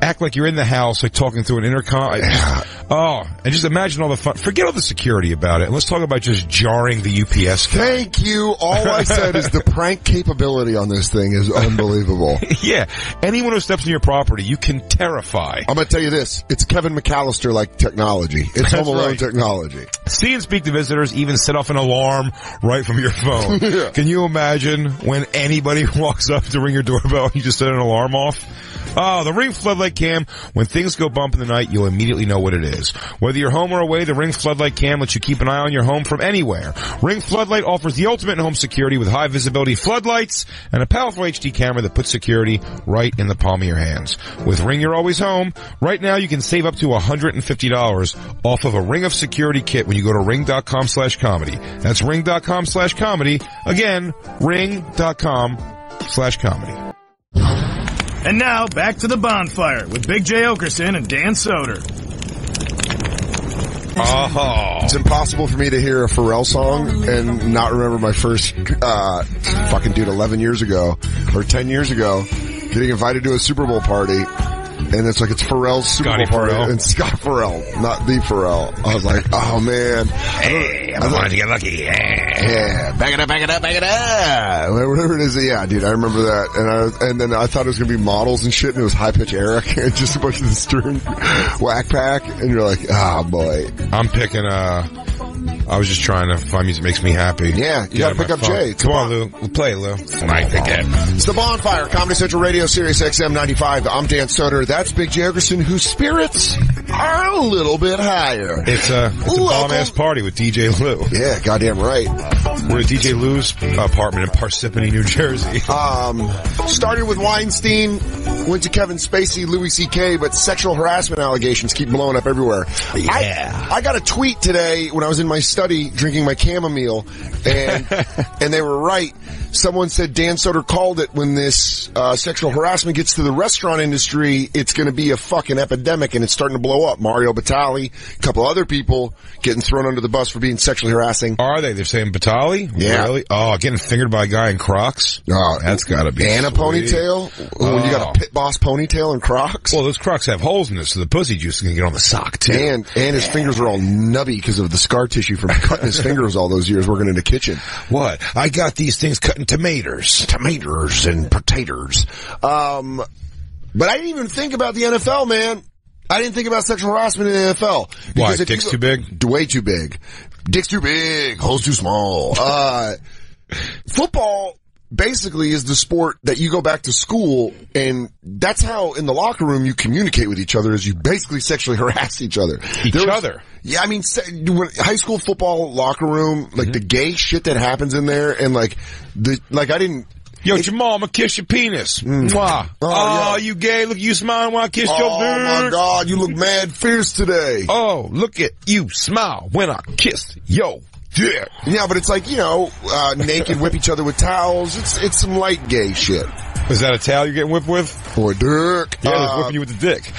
act like you're in the house, like talking through an intercom. And just imagine all the fun. Forget all the security about it. And let's talk about just jarring the UPS guy. Thank you. All I said is the prank capability on this thing is unbelievable. Yeah. Anyone who steps on your property, you can terrify. I'm going to tell you this. It's Kevin McAllister-like technology. It's Home Alone technology. See and speak to visitors, even set off an alarm right from your phone. Yeah. Can you imagine when anybody walks up to ring your doorbell and you just set an alarm off? Oh, the Ring Floodlight Cam. When things go bump in the night, you'll immediately know what it is. Whether you're home or away, the Ring Floodlight Cam lets you keep an eye on your home from anywhere. Ring Floodlight offers the ultimate in home security with high visibility floodlights and a powerful HD camera that puts security right in the palm of your hands. With Ring, you're always home. Right now, you can save up to $150 off of a Ring of Security kit when you go to ring.com/comedy. That's ring.com/comedy. Again, ring.com/comedy. And now, back to the Bonfire with Big J. Oakerson and Dan Soder. It's impossible for me to hear a Pharrell song and not remember my first, fucking dude 11 years ago, or 10 years ago, getting invited to a Super Bowl party. And it's like, it's Pharrell's Super Bowl party. And Scott Pharrell, not the Pharrell. I was like, oh man. Hey, I'm going to get lucky. Yeah. Back it up. Whatever it is. Yeah, dude, I remember that. And then I thought it was going to be models and shit, and it was High Pitch Eric and just a bunch of the Stern Whack Pack. And you're like, oh boy. I'm picking, I was just trying to find music that makes me happy. Yeah, you gotta pick up Jay. Come on, Lou. We'll play it, Lou. I pick it. It's the Bonfire, Comedy Central Radio, Sirius XM 95. I'm Dan Soder. That's Big J. Oakerson, whose spirits are a little bit higher. It's a bomb-ass party with DJ Lou. Yeah, goddamn right. We're at DJ Lou's apartment in Parsippany, New Jersey. Started with Weinstein, went to Kevin Spacey, Louis C.K., but sexual harassment allegations keep blowing up everywhere. Yeah. I got a tweet today when I was in my study drinking my chamomile, and they were right. Someone said Dan Soder called it, when this sexual harassment gets to the restaurant industry, it's going to be a fucking epidemic, and it's starting to blow up. Mario Batali, a couple other people getting thrown under the bus for being sexually harassing. Are they? They're saying Batali? Really? Yeah. Really? Oh, getting fingered by a guy in Crocs? That's gotta be And a ponytail? When you got a pit boss ponytail and Crocs? Well, those Crocs have holes in it, so the pussy juice is gonna get on the sock, too. And his fingers are all nubby because of the scar tissue from cutting his fingers all those years working in the kitchen. What? I got these things cutting tomatoes. Tomatoes and potatoes. But I didn't even think about the NFL, man. I didn't think about sexual harassment in the NFL. Why? Dick's too big? Way too big. Dick's too big. Hole's too small. Football basically is the sport that you go back to school, and that's how in the locker room you communicate with each other, is you basically sexually harass each other. Yeah, I mean, high school football locker room, like the gay shit that happens in there, and I didn't. Yo, Jamal, I'm gonna kiss your penis. Mwah. Oh, you gay? Look, you smiling while I kiss your dick. Oh my God, you look mad fierce today. Oh, look at you smile when I kiss yo. Yeah. Yeah, but it's like, naked, whip each other with towels. It's some light gay shit. Is that a towel you're getting whipped with? Or a dick. Yeah, they're whipping you with the dick.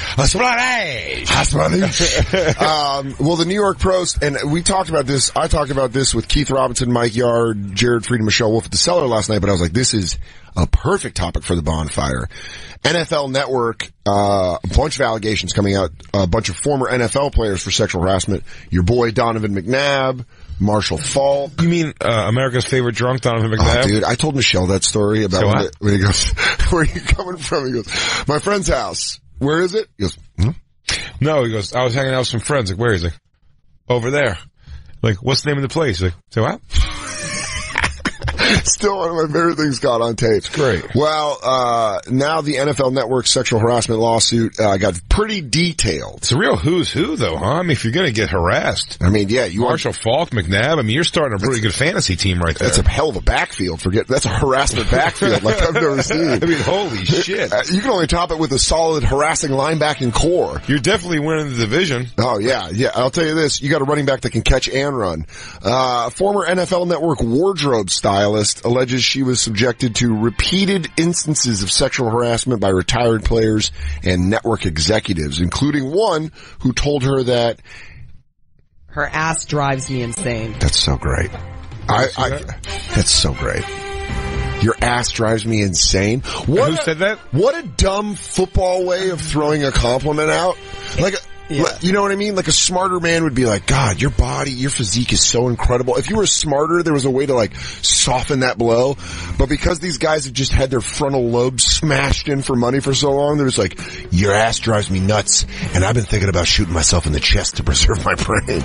Well, the New York Post, and we talked about this, I talked about this with Keith Robinson, Mike Yard, Jared Fried, and Michelle Wolf at the Cellar last night, but I was like, this is a perfect topic for the bonfire. NFL Network, a bunch of allegations coming out, a bunch of former NFL players for sexual harassment. Your boy Donovan McNabb, Marshall Faulk. You mean America's favorite drunk, Donovan McNabb? Oh, dude, I told Michelle that story about when he goes, where are you coming from? He goes, my friend's house. Where is it? He goes, No, he goes, I was hanging out with some friends. Like, where is he? Over there. Like, what's the name of the place? Like, say what? Still one of my favorite things got on tape. It's great. Well, now the NFL Network sexual harassment lawsuit got pretty detailed. It's a real who's who, though, huh? I mean, if you're going to get harassed. I mean, yeah, Marshall Faulk, McNabb, I mean, you're starting a really good fantasy team right there. That's a hell of a backfield. That's a harassment backfield like I've never seen. I mean, holy shit. You can only top it with a solid harassing linebacking core. You're definitely winning the division. Oh, yeah. I'll tell you this. You got a running back that can catch and run. Former NFL Network wardrobe stylist alleges she was subjected to repeated instances of sexual harassment by retired players and network executives, including one who told her that her ass drives me insane. That's so great. That's so great. Your ass drives me insane. Who said that? What a dumb football way of throwing a compliment out. You know what I mean? Like a smarter man would be like, God, your body, your physique is so incredible. If you were smarter, there was a way to soften that blow. But because these guys have just had their frontal lobes smashed in for money for so long, they're just like, your ass drives me nuts. And I've been thinking about shooting myself in the chest to preserve my brain.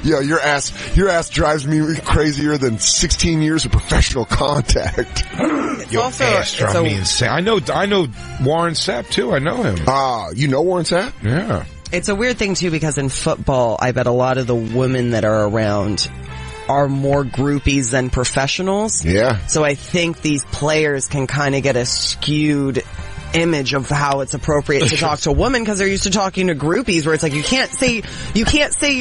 Your ass drives me crazier than 16 years of professional contact. Your ass drives me insane. I know Warren Sapp too. I know him. You know Warren Sapp? Yeah. It's a weird thing too, because in football, I bet a lot of the women that are around are more groupies than professionals. Yeah. So I think these players can kind of get a skewed image of how it's appropriate to talk to a woman, because they're used to talking to groupies, where it's like you can't say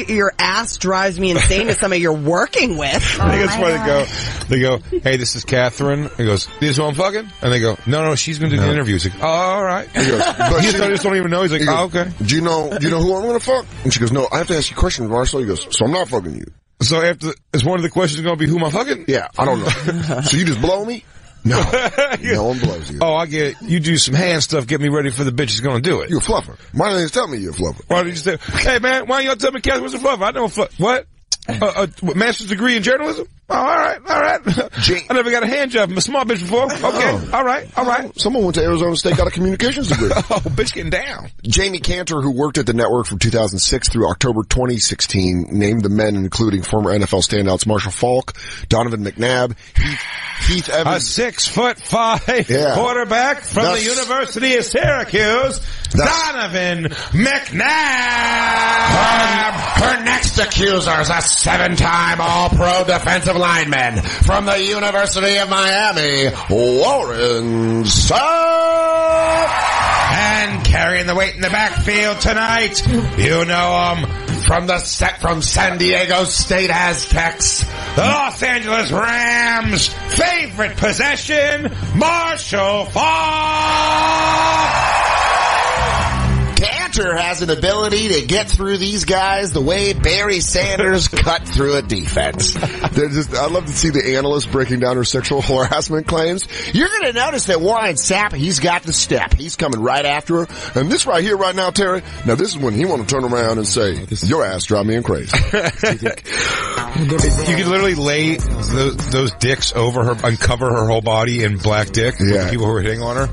your ass drives me insane to somebody you're working with. I think it's funny. They go, hey, this is Catherine. He goes, this is who I'm fucking? And they go, no, she's gonna do the interview. He's like, oh, all right. He goes, but I just don't even know. He's like, okay. Do you know who I'm gonna fuck? And she goes, no, I have to ask you a question, Marshall. He goes, so I'm not fucking you. So is one of the questions going to be who am I fucking? Yeah, I don't know. So you just blow me? No. No one blows you. Oh, I get it. You do some hand stuff, get me ready for the bitch who's going to do it. You're a fluffer. Why don't you tell me you're a fluffer? Why don't you say, hey man, why don't y'all tell me Cass was a fluffer? I know a fluffer. What? Master's degree in journalism? Oh, all right. I never got a hand job. I'm a small bitch before. Okay, all right. Someone went to Arizona State, got a communications degree. Oh, bitch getting down. Jamie Cantor, who worked at the network from 2006 through October 2016, named the men including former NFL standouts Marshall Faulk, Donovan McNabb, Heath Evans. A 6'5" quarterback from the University of Syracuse, Donovan McNabb. Her next accuser is a 7-time All-Pro defensive lineman from the University of Miami, Warren Sapp. And carrying the weight in the backfield tonight, you know him from San Diego State Aztecs, the Los Angeles Rams' favorite possession, Marshall Faulk. catcher has an ability to get through these guys the way Barry Sanders cut through a defense. I love to see the analyst breaking down her sexual harassment claims. You're going to notice that Warren Sapp, he's got the step. He's coming right after her. And this right here, right now, Terry, now this is when he want to turn around and say, your ass drive me crazy. You could literally lay those dicks over her, uncover her whole body in black dick. Yeah. People who were hitting on her.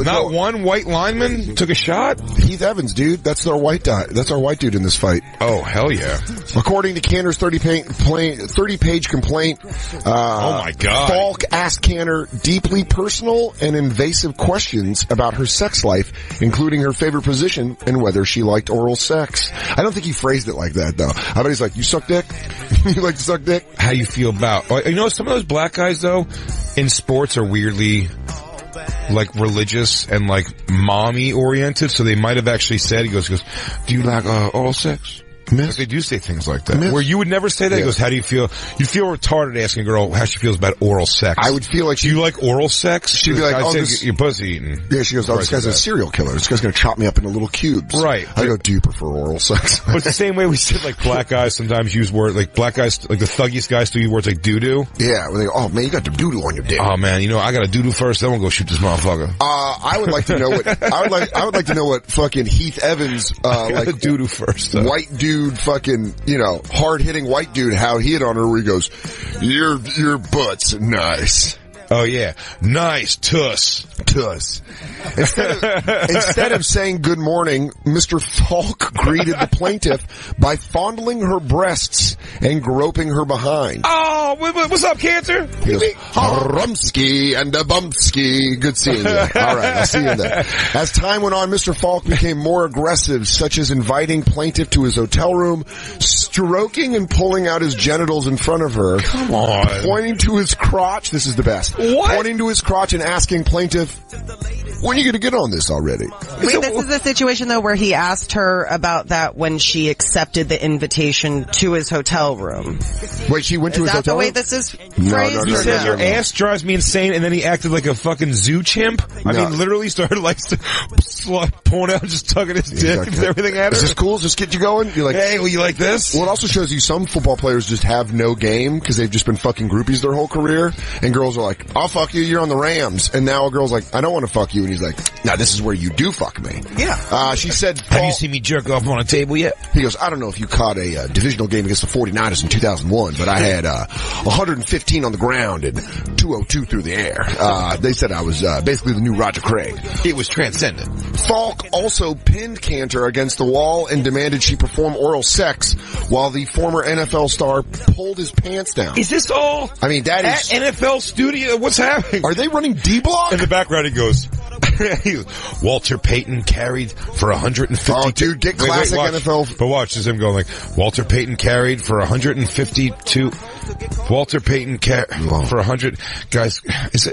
Not one white lineman took a shot? Heath Evans, dude. That's our white dude in this fight. Oh, hell yeah. According to Cantor's 30-page complaint, oh my God. Falk asked Cantor deeply personal and invasive questions about her sex life, including her favorite position and whether she liked oral sex. I don't think he phrased it like that, though. I bet he's like, you suck dick? You like to suck dick? How you feel about... You know, some of those black guys, though, in sports are weirdly... like religious and like mommy oriented, so they might have actually said, he goes, do you like oral sex? Because they do say things like that. Where you would never say that. Yeah. He goes, how do you feel? You feel retarded asking a girl how she feels about oral sex. I would feel like... Do you like oral sex? She'd be like, your pussy eating. Yeah, she goes, this guy's a serial killer. This guy's gonna chop me up into little cubes. Right. I go, do you prefer oral sex? But it's the same way we said like black guys sometimes use words, like black guys, like the thuggiest guys still use words like doo-doo. Yeah, where they go, oh man, you got the doo-doo on your dick. Oh man, I gotta doo-doo first, then we'll go shoot this motherfucker. I would like to know what, I would like to know what fucking Heath Evans, like doo-doo first. White dude fucking, hard-hitting white dude, how he hit on her where he goes, your butt's nice. Oh yeah. Nice. Tuss. Instead of saying good morning, Mr. Falk greeted the plaintiff by fondling her breasts and groping her behind. Oh, what's up, Cantor? He goes, Rumsky and a Bumpsky. Good seeing you. All right, I'll see you then. As time went on, Mr. Falk became more aggressive, such as inviting plaintiff to his hotel room, stroking and pulling out his genitals in front of her. Come on. Pointing to his crotch. This is the best. What? Pointing to his crotch and asking plaintiff, when are you going to get on this already? Wait, this is a situation, though, where he asked her about that when she accepted the invitation to his hotel room. Wait, she went to his hotel room? Is that the way this is phrased? No. He said your ass drives me insane, and then he acted like a fucking zoo chimp. I mean, literally started like pulling out and just tugging his dick and everything at her. Is this cool? Does this get you going? You're like, hey, will you like this? Well, it also shows you some football players just have no game because they've just been fucking groupies their whole career, and girls are like, I'll fuck you, you're on the Rams. And now a girl's like, I don't want to fuck you. And he's like, now this is where you do fuck me. Yeah. She said, have you seen me jerk off on a table yet? He goes, I don't know if you caught a divisional game against the 49ers in 2001, but I had 115 on the ground and 202 through the air. They said I was basically the new Roger Craig. It was transcendent. Falk also pinned Cantor against the wall and demanded she perform oral sex while the former NFL star pulled his pants down. Is this all? I mean, that is... At NFL studio? What's happening? Are they running D-block? In the background he goes... Walter Payton carried for 150. Oh, dude, get classic NFL. But watch, this is him going like, Walter Payton carried for 152. Walter Payton for 100. Guys, is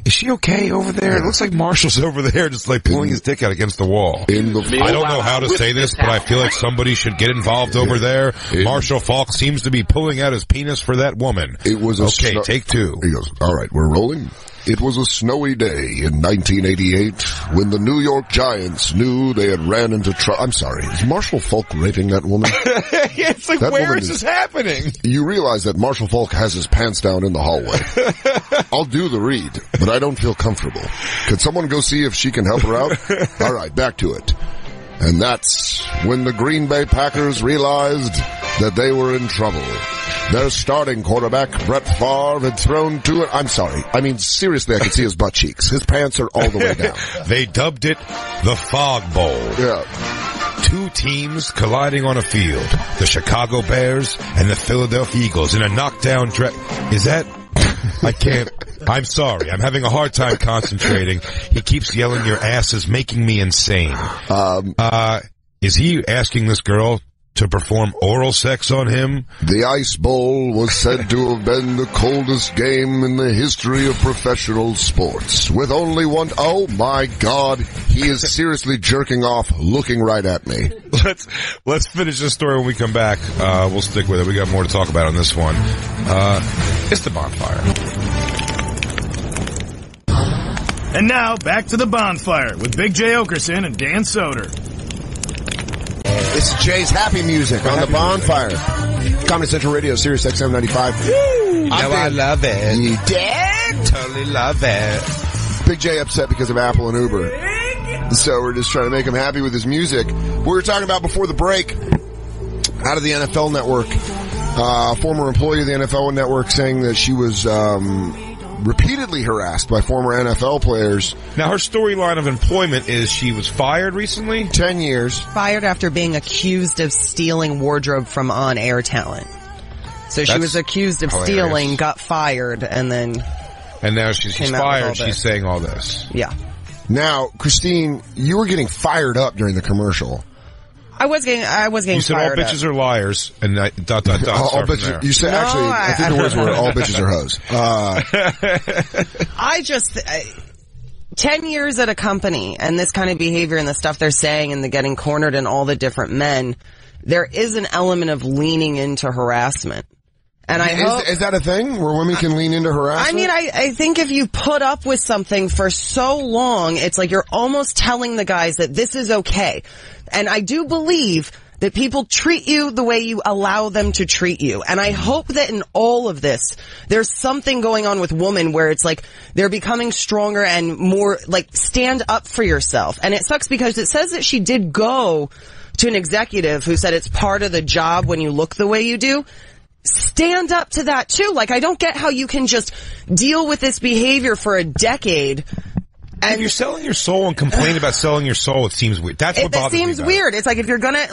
she okay over there? It looks like Marshall's over there just like pulling his dick out against the wall. I don't know how to say this, but I feel like somebody should get involved over there. Marshall Falk seems to be pulling out his penis for that woman. It was take two. He goes, all right, we're rolling. It was a snowy day in 1988 when the New York Giants knew they had ran into trouble. I'm sorry, is Marshall Falk raping that woman? Yeah, it's like, that where is this happening? You realize that Marshall Falk has his pants down in the hallway. I'll do the read, but I don't feel comfortable. Could someone go see if she can help her out? All right, back to it. And that's when the Green Bay Packers realized that they were in trouble. Their starting quarterback, Brett Favre, had thrown two... I'm sorry. I mean, seriously, I could see his butt cheeks. His pants are all the way down. They dubbed it the Fog Bowl. Yeah. Two teams colliding on a field. The Chicago Bears and the Philadelphia Eagles in a knockdown... Is that... I can't... I'm sorry. I'm having a hard time concentrating. He keeps yelling, your ass is making me insane. Is he asking this girl to perform oral sex on him? The Ice Bowl was said to have been the coldest game in the history of professional sports. With only one... Oh my God. He is seriously jerking off, looking right at me. Let's finish this story when we come back. We'll stick with it. We got more to talk about on this one. It's the Bonfire. And now, back to the Bonfire with Big J. Oakerson and Dan Soder. This is Jay's happy music on the Bonfire. Comedy Central Radio, Sirius XM 95. You know I love it. You did? Totally love it. Big J upset because of Apple and Uber. So we're just trying to make him happy with his music. We were talking about before the break, out of the NFL Network, former employee of the NFL Network saying that she was repeatedly harassed by former NFL players. Now, her storyline of employment is she was fired recently? 10 years. Fired after being accused of stealing wardrobe from on-air talent. So she was accused of stealing, got fired, and now she's fired. She's saying all this. Yeah. Now, Christine, you were getting fired up during the commercial. I was getting You said all fired bitches up. are liars, and all bitches. You said I think the words were all bitches are hoes. I just 10 years at a company, and this kind of behavior and the stuff they're saying, and the getting cornered and all the different men. There is an element of leaning into harassment. And is that a thing where women can lean into harassment? I mean, I think if you put up with something for so long, it's like you're almost telling the guys that this is okay. And I do believe that people treat you the way you allow them to treat you. And I hope that in all of this, there's something going on with women where it's like they're becoming stronger and more like stand up for yourself. And it sucks because it says that she did go to an executive who said it's part of the job when you look the way you do. Stand up to that too. Like, I don't get how you can just deal with this behavior for a decade. And if you're selling your soul and complain about selling your soul, it seems weird. That's what bothers me. It seems weird. It's like if you're gonna,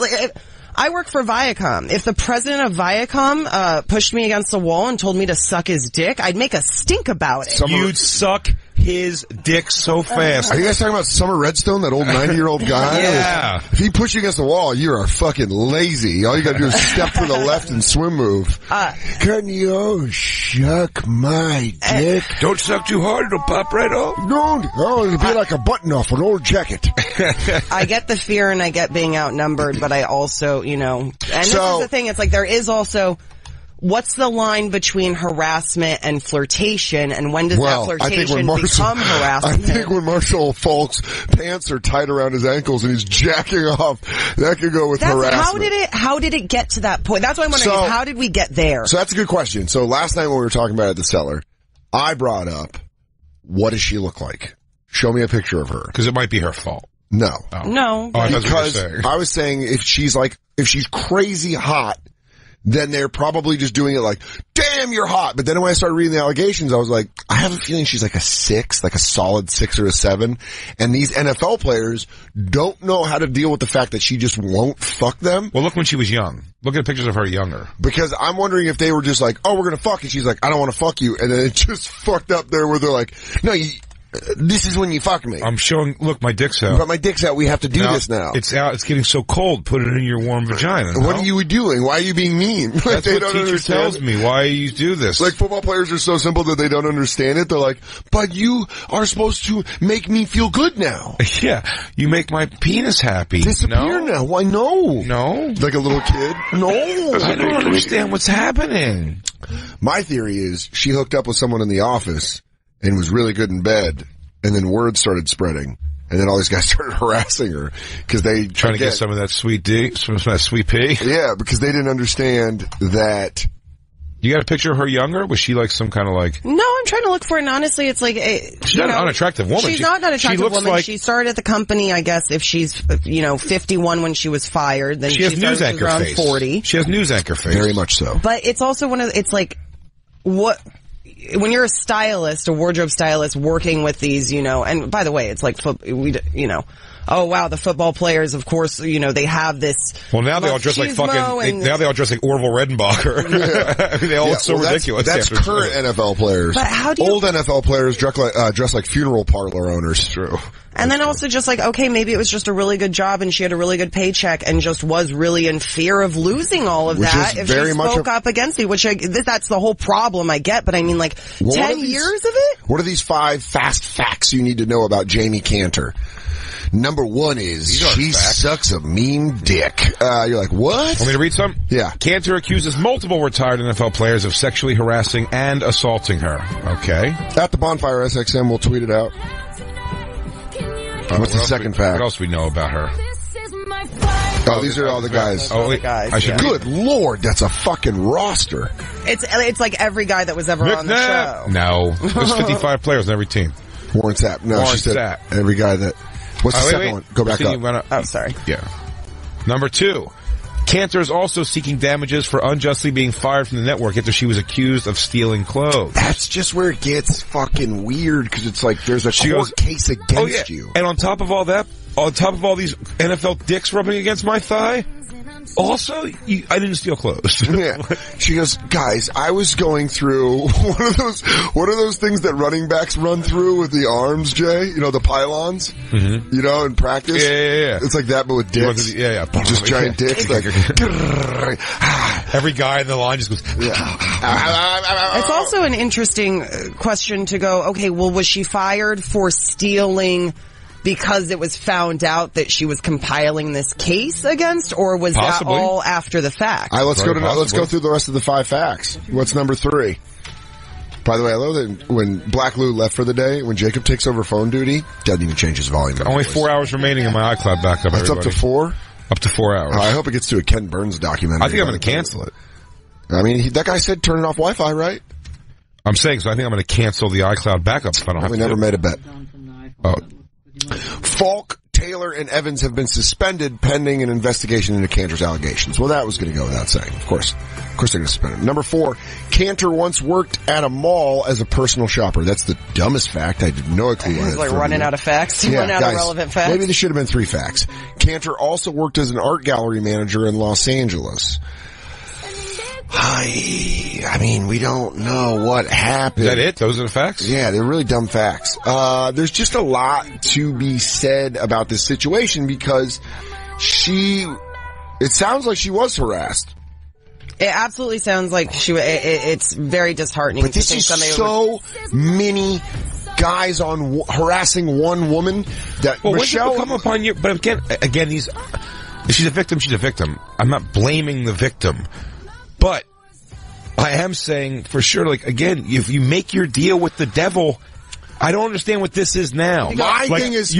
I work for Viacom. If the president of Viacom, pushed me against the wall and told me to suck his dick, I'd make a stink about it. You'd suck his dick so fast. Are you guys talking about Summer Redstone, that old 90-year-old guy? Yeah. If he pushes you against the wall, you are fucking lazy. All you gotta do is step to the left and swim move. Can you suck my dick? Don't suck too hard, it'll pop right off. No, it'll be like a button off an old jacket. I get the fear and I get being outnumbered, but I also, and this is the thing, it's like there is also, what's the line between harassment and flirtation, and when does that flirtation become harassment? I think when Marshall Falk's pants are tied around his ankles and he's jacking off, that could go with harassment. How did it get to that point? That's what I'm wondering, is how did we get there? So that's a good question. So last night when we were talking about it at the cellar, I brought up, what does she look like? Show me a picture of her. Because it might be her fault. No. Oh. No. Oh, because I was saying if she's crazy hot, then they're probably just doing it like, damn, you're hot. But then when I started reading the allegations, I was like, I have a feeling she's like a 6, like a solid 6 or a 7. And these NFL players don't know how to deal with the fact that she just won't fuck them. Well, look when she was young. Look at pictures of her younger. Because I'm wondering if they were just like, oh, we're going to fuck. And she's like, I don't want to fuck you. And then it just fucked up there where they're like, no, this is when you fuck me. I'm showing, look, my dick's out. But my dick's out. We have to do this now. It's out. It's getting so cold. Put it in your warm vagina. What are you doing? Why are you being mean? That's they what don't teacher understand. tells me. Why you do this? Like, football players are so simple that they don't understand it. They're like, but you are supposed to make me feel good now. Yeah. You make my penis happy. Disappear now. Why no? No. Like a little kid? No. I don't understand what's happening. My theory is she hooked up with someone in the office and was really good in bed. And then word started spreading. And then all these guys started harassing her because they trying to get some of that sweet D, some of that sweet P. Yeah, because they didn't understand that. You got a picture of her younger? Was she like some kind of like? No, I'm trying to look for it. And honestly, it's like she's not an unattractive woman. She's not an unattractive woman. Like, she started at the company, I guess. If she's 51 when she was fired, then she has news anchor around face. 40. She has news anchor face. Very much so. But it's also it's like what. When you're a stylist, a wardrobe stylist working with these, and by the way, it's like, oh wow, the football players, of course, they have this. Well, now they all dress like now they all dress like Orville Redenbacher. Yeah. I mean, they all look so ridiculous. That's current NFL players. But how do you... Old NFL players dress like funeral parlor owners. True. And then also just like, okay, maybe it was just a really good job and she had a really good paycheck and just was really in fear of losing all of that if she spoke up against you, which that's the whole problem I get. But I mean, like, 10 years of it? What are these 5 fast facts you need to know about Jamie Cantor? Number 1 is she sucks a mean dick. You're like, what? Want me to read some? Yeah. Cantor accuses multiple retired NFL players of sexually harassing and assaulting her. Okay. At the Bonfire SXM, we'll tweet it out. What's the second fact? What else we know about her? Oh, these are all the guys. Oh, wait. Guys, I should. Good Lord, that's a fucking roster. It's like every guy that was ever on the show. No. There's 55 players on every team. Warren Sapp. No, Warren she said Sapp. every guy that... What's the second one? Go back up. Oh, sorry. Yeah. Number 2. Cantor is also seeking damages for unjustly being fired from the network after she was accused of stealing clothes. That's just where it gets fucking weird, because it's like there's a court case against you. And on top of all that, on top of all these NFL dicks rubbing against my thigh, also, I didn't steal clothes. Yeah. She goes, guys, I was going through one of those things that running backs run through with the arms, Jay? You know, the pylons? Mm-hmm. You know, in practice? Yeah. It's like that, but with dicks. Yeah. Just giant dicks. Like, every guy in the line just goes, It's also an interesting question to go, okay, well, was she fired for stealing because it was found out that she was compiling this case against, or was Possibly. that all after the fact? Let's go through the rest of the 5 facts. What's number 3? By the way, I love that when Black Lou left for the day, when Jacob takes over phone duty, doesn't even change his volume. Only 4 hours remaining in my iCloud backup. That's everybody. up to 4? Up to 4 hours. I hope it gets to a Ken Burns documentary. I think I'm going to cancel it. I mean, that guy said turn it off Wi-Fi, right? I'm saying, so I think I'm going to cancel the iCloud backup if I don't have to. We never made a bet. Oh. Falk, Taylor, and Evans have been suspended pending an investigation into Cantor's allegations. Well, that was going to go without saying. Of course they're going to suspend him. Number 4, Cantor once worked at a mall as a personal shopper. That's the dumbest fact. I had no clue. He's like running out of facts. Running out of relevant facts. Maybe this should have been 3 facts. Cantor also worked as an art gallery manager in Los Angeles. I mean, we don't know what happened. Is that it? Those are the facts? Yeah, they're really dumb facts. There's just a lot to be said about this situation because it sounds like she was harassed. It absolutely sounds like it's very disheartening. But this is so many guys on harassing one woman that Michelle... come upon you, but again, if she's a victim, she's a victim. I'm not blaming the victim. But I am saying for sure, like, again, if you make your deal with the devil, I don't understand what this is now. My thing is,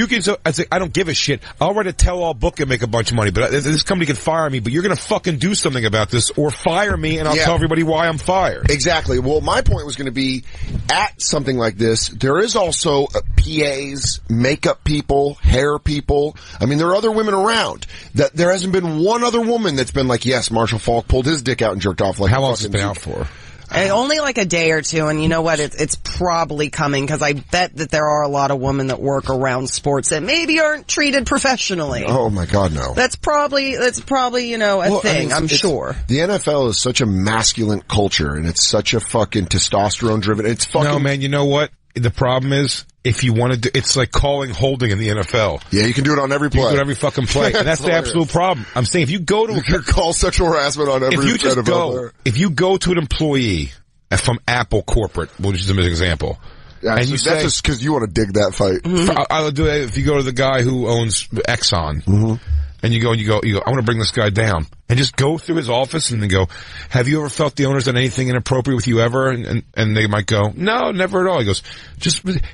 I don't give a shit. I'll write a tell-all book and make a bunch of money, but this company can fire me, but you're going to fucking do something about this or fire me and I'll tell everybody why I'm fired. Exactly. Well, my point was going to be at something like this, there is also PAs, makeup people, hair people. I mean, there are other women around. That there hasn't been one other woman that's been like, yes, Marshall Falk pulled his dick out and jerked off like how long has it been out for? Only like a day or two, and you know what? It's probably coming because I bet that there are a lot of women that work around sports that maybe aren't treated professionally. Oh my God, no. That's probably a thing. I'm sure. The NFL is such a masculine culture, and it's such a fucking testosterone driven. It's fucking. No, man. You know what? The problem is, if you want to do, it's like calling holding in the NFL. Yeah, you can do it on every play. You can do it every fucking play. And that's the absolute problem. I'm saying if you go to... You can call sexual harassment on every NFL player. If you go to an employee from Apple Corporate, we'll just use them as an example. Yeah, and that's just because you want to dig that fight. I'll do it if you go to the guy who owns Exxon. Mm-hmm. And you go, I want to bring this guy down. And just go through his office and then go, have you ever felt the owner's done anything inappropriate with you ever? And they might go, no, never at all. He goes,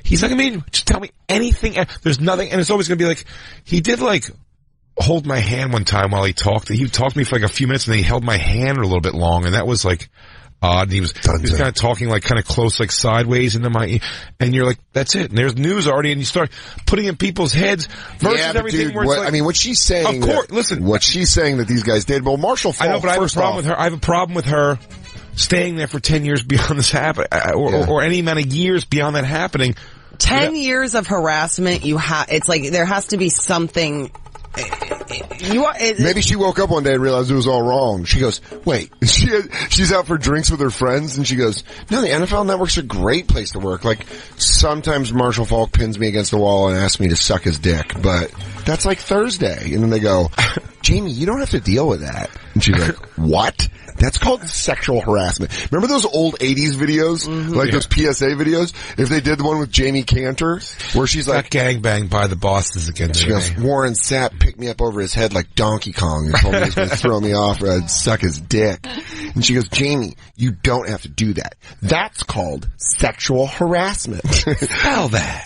he's not going to just tell me anything. There's nothing. And it's always going to be like, he did like hold my hand one time while he talked. He talked to me for like a few minutes and then he held my hand a little bit long. And that was like odd. And he was kind of talking like kind of close, like sideways into my, and you're like, that's it. And there's news already and you start putting in people's heads versus everything dude, where it's like, I mean, what she's saying. Of course, listen. What she's saying that these guys did. Well, Marshall Falk, I know, but I have a problem with her. I have a problem with her staying there for 10 years beyond this happening, or any amount of years beyond that happening. 10 years of harassment, it's like, there has to be something. Maybe she woke up one day and realized it was all wrong. She goes, wait, she's out for drinks with her friends and she goes, no, the NFL Network's a great place to work. Like, sometimes Marshall Falk pins me against the wall and asks me to suck his dick, but that's like Thursday. And then they go, Jamie, you don't have to deal with that. And she's like, what? That's called sexual harassment. Remember those old 80s videos? Like those PSA videos? If they did the one with Jamie Cantor, where she's like, gangbanged by the bosses again she today. goes, Warren Sapp picked me up over his head like Donkey Kong and told me he was going to throw me off or I'd suck his dick. And she goes, Jamie, you don't have to do that. That's called sexual harassment. Spell that.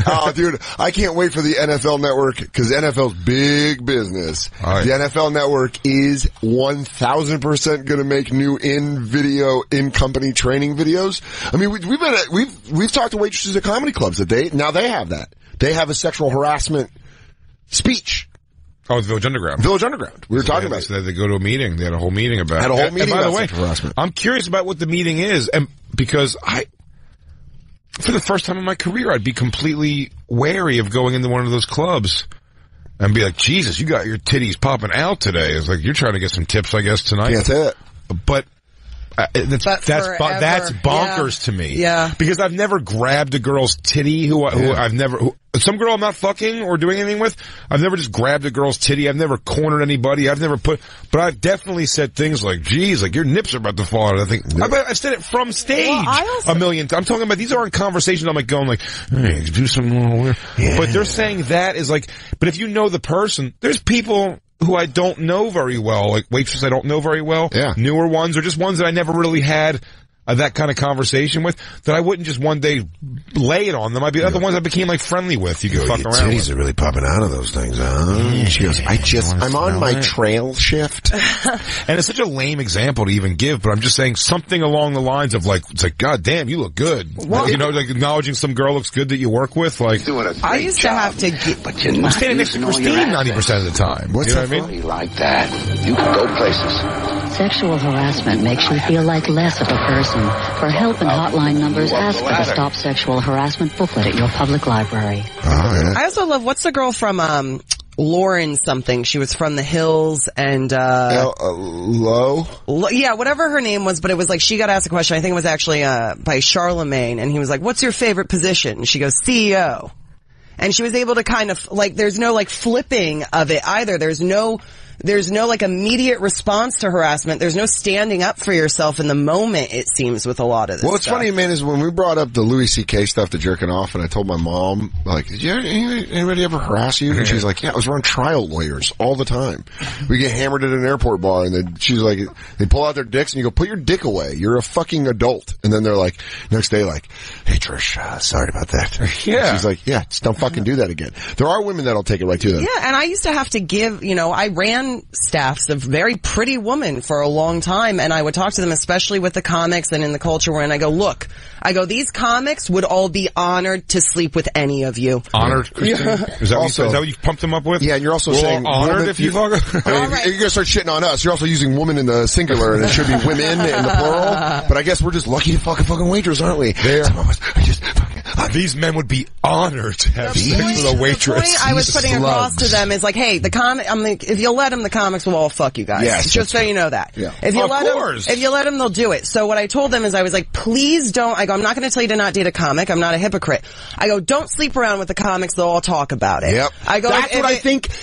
Oh, dude, I can't wait for the NFL Network because NFL's big business. The NFL Network is 1,000% going to make new in-company training videos. I mean, we've talked to waitresses at comedy clubs that they have that. They have a sexual harassment speech. Oh, the Village Underground. Village Underground. We were talking about it. So they go to a meeting. They had a whole meeting about it. And by the way, sexual harassment. I'm curious about what the meeting is, and because for the first time in my career, I'd be completely wary of going into one of those clubs and be like, Jesus, you got your titties popping out today. It's like, you're trying to get some tips, I guess, tonight. Yeah, that's it. But that's bonkers to me. Yeah. Because I've never grabbed a girl's titty some girl I'm not fucking or doing anything with. I've never just grabbed a girl's titty. I've never cornered anybody. But I've definitely said things like, geez, like your nips are about to fall out. I think, I've said it from stage a million times. I'm talking about, these aren't conversations I'm like going like, hey, do something a little weird. Yeah. But they're saying that is like, but if you know the person, there's people who I don't know very well, like waitresses I don't know very well, newer ones, or just ones that I never really had that kind of conversation with, that I wouldn't just one day lay it on them. I'd be other ones I became like friendly with. You could fuck around with. Titties are really popping out of those things, huh? She goes, I'm on my trail shift. And it's such a lame example to even give, but I'm just saying something along the lines of like, it's like, God damn, you look good. Well, you know, like acknowledging some girl looks good that you work with. Like, I used to have to I'm standing next to Christine 90% of the time. What's you know what I mean? Like that. You can go places. Sexual harassment makes you feel like less of a person. For help and hotline numbers, ask for the Stop Sexual Harassment booklet at your public library. I also love, what's the girl from Lauren something? She was from the Hills and yeah, whatever her name was, but it was like she got asked a question. I think it was actually by Charlemagne, and he was like, "What's your favorite position?" And she goes, "CEO." And she was able to kind of like, there's no like flipping of it either. There's no like immediate response to harassment. There's no standing up for yourself in the moment, it seems, with a lot of this What's funny, man, is when we brought up the Louis C.K. stuff, the jerking off, and I told my mom, like, did anybody ever harass you? And she's like, yeah, I was around trial lawyers all the time. We get hammered at an airport bar, and then she's like, they pull out their dicks, and you go, put your dick away. You're a fucking adult. And then they're like, next day, like, hey, Trish, sorry about that. Yeah. She's like, yeah, just don't fucking do that again. There are women that'll take it right to them. Yeah, and I used to have to give, I ran staffs of very pretty women for a long time, and I would talk to them, especially with the comics and in the culture where, and I go, these comics would all be honored to sleep with any of you. Honored, Christine? Is that what you pumped them up with? Yeah, and you're also saying honored if you fuck. You're gonna start shitting on us. You're also using woman in the singular, and it should be women in the plural. But I guess we're just lucky to fuck a fucking waitress, aren't we? Some of us these men would be honored to have sex with a waitress. The point I was putting across to them is like, hey, if you let them, the comics will all fuck you guys. Yes, just so you know that. Yeah. If you let them, they'll do it. So what I told them is I was like, please don't, I'm not going to tell you to not date a comic. I'm not a hypocrite. I go, don't sleep around with the comics. They'll all talk about it. Yep. I go,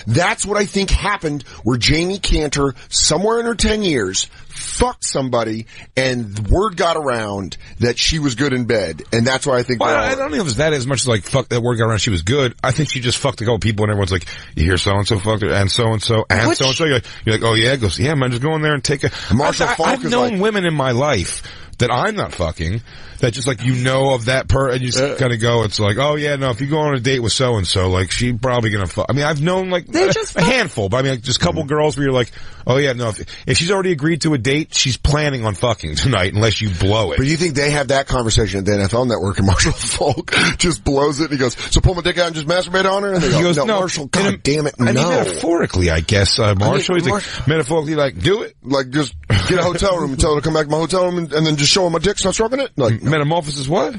that's what I think happened where Jamie Cantor, somewhere in her 10 years, fucked somebody, and word got around that she was good in bed, and that's why I think. Well, I don't think it was that as much as like fuck that word got around she was good. I think she just fucked a couple people, and everyone's like, you hear so and so fucked her, and so and so, and so and so. You're like, oh yeah, goes, yeah, man, just go in there and take a. Marshall Falk I've known women in my life that I'm not fucking, that just like of that and you just kind of go, it's like, oh yeah, no, if you go on a date with so and so, like she's probably gonna fuck. I mean, I've known like a handful, but I mean, like, just a couple girls where you're like, oh yeah, no, if she's already agreed to a date, she's planning on fucking tonight unless you blow it. But you think they have that conversation at the NFL Network, and Marshall Falk just blows it and he goes, so pull my dick out and just masturbate on her? And they go, no, Marshall, God damn it, no. I mean, metaphorically, I guess, Marshall, he's like, metaphorically, like, do it. Like, just get a hotel room and tell her to come back to my hotel room and then just show her my dick, start stroking it? Like, metamorphosis what?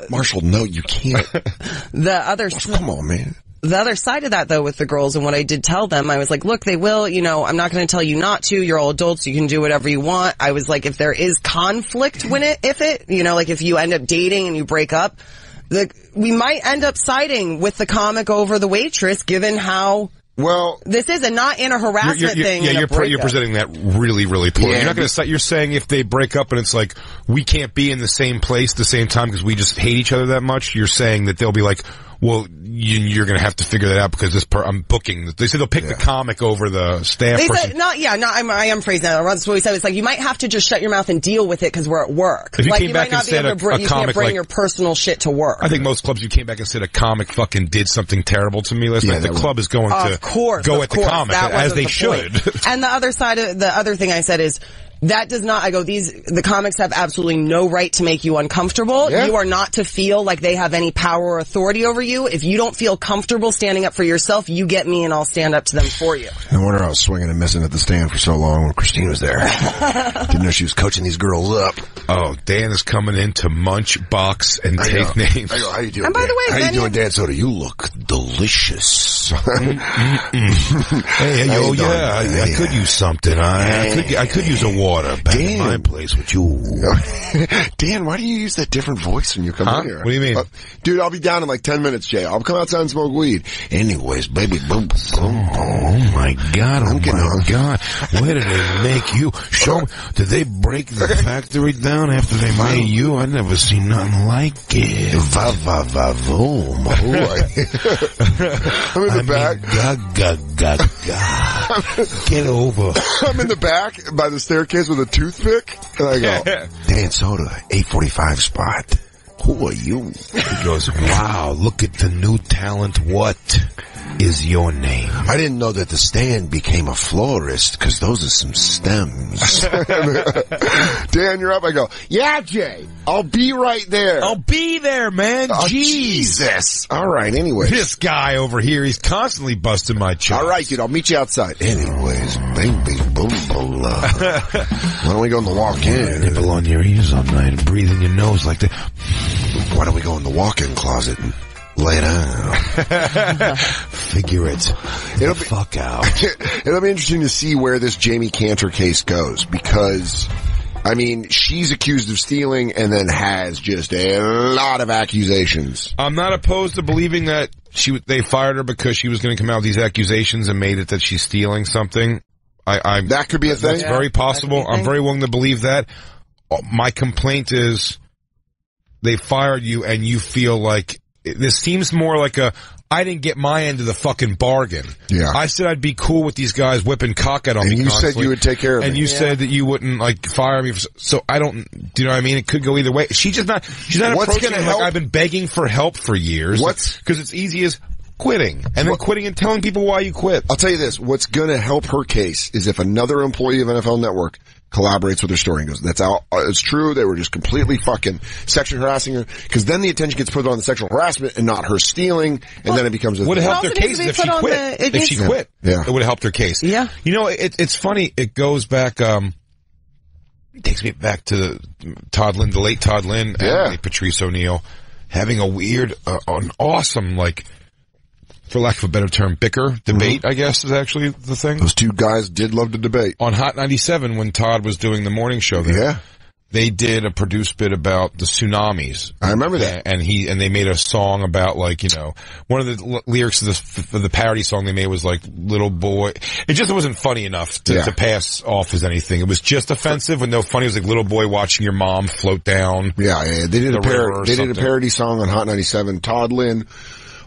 Marshall, no, you can't. Come on, man. The other side of that, though, with the girls, and what I did tell them, I was like, look, they will, I'm not going to tell you not to. You're all adults. You can do whatever you want. I was like, if there is conflict if you end up dating and you break up, we might end up siding with the comic over the waitress, given how Well, this is not in a harassment thing. Yeah, you're presenting that really, really poorly. You're not going to. You're saying if they break up and it's like we can't be in the same place at the same time because we just hate each other that much. You're saying that they'll be like, well, you're going to have to figure that out because I'm booking. They said they'll pick the comic over the staff. They person. said I am phrasing that. That's what we said. It's like you might have to just shut your mouth and deal with it because we're at work. If you like came you back might not and be said able to you can't bring your personal shit to work. I think most clubs you came back and said a comic fucking did something terrible to me last night. The club is going to go at the comic as they should. And the other side of the other thing I said is that does not, the comics have absolutely no right to make you uncomfortable. Yeah. You are not to feel like they have any power or authority over you. If you don't feel comfortable standing up for yourself, you get me and I'll stand up to them for you. No wonder I was swinging and missing at the stand for so long when Christine was there. Didn't know she was coaching these girls up. Oh, Dan is coming in to munch, box, and take names. How you doing, and by the way, how you doing, Dan Soder? You look delicious. Hey, I could use something. I could use a water back in my place with you. Dan, why do you use that different voice when you come in here? What do you mean? Dude, I'll be down in like 10 minutes, Jay. I'll come outside and smoke weed. Anyways, baby, boom. Oh my God, God. Where did they make you? Show me. Did they break the factory down after they made you? I never seen nothing like it. Va-va-va-voom. I'm in the back. Get over. I'm in the back by the staircase with a toothpick, and I go, Dan Soder, 845 spot. Who are you? He goes, wow, look at the new talent. What is your name? I didn't know that the stand became a florist, because those are some stems. Dan, you're up. I go, yeah, Jay, I'll be right there. I'll be there, man. Jesus. All right, anyway. This guy over here, he's constantly busting my chops. All right, dude, I'll meet you outside. Anyways, baby, boom, boom. Why don't we go in the walk-in? Nibble on your ears all night and breathe in your nose like that. Why don't we go in the walk-in closet and lay down? Figure it. It'll be fuck out. It'll be interesting to see where this Jamie Cantor case goes because, I mean, she's accused of stealing and then has just a lot of accusations. I'm not opposed to believing that they fired her because she was going to come out with these accusations and made it that she's stealing something. That could be a thing. That's very possible. I'm very willing to believe that. My complaint is they fired you and you feel like this seems more like I didn't get my end of the fucking bargain. Yeah. I said I'd be cool with these guys whipping cock out on me. And you said you would take care of me. And you said that you wouldn't like fire me. So I don't, do you know what I mean? It could go either way. She's not approaching me like I've been begging for help for years. Because it's easy as quitting. And then quitting and telling people why you quit. I'll tell you this. What's going to help her case is if another employee of NFL Network collaborates with her story and goes, that's how it's true. They were just completely fucking sexually harassing her. Because then the attention gets put on the sexual harassment and not her stealing. And then it becomes a would have helped her case if she quit. If she quit. Yeah. It would have helped her case. Yeah. You know, it's funny. It goes back, it takes me back to the late Todd Lynn and Patrice O'Neill having a weird, an awesome, like, for lack of a better term, bicker debate, I guess, is actually the thing. Those two guys did love to debate. On Hot 97, when Todd was doing the morning show there, they did a produced bit about the tsunamis. I remember that. And they made a song about, like, you know, one of the lyrics of the parody song they made was like, little boy. It just wasn't funny enough to pass off as anything. It was just offensive with no funny. It was like little boy watching your mom float down. Yeah. They did a parody song on Hot 97. Todd Lynn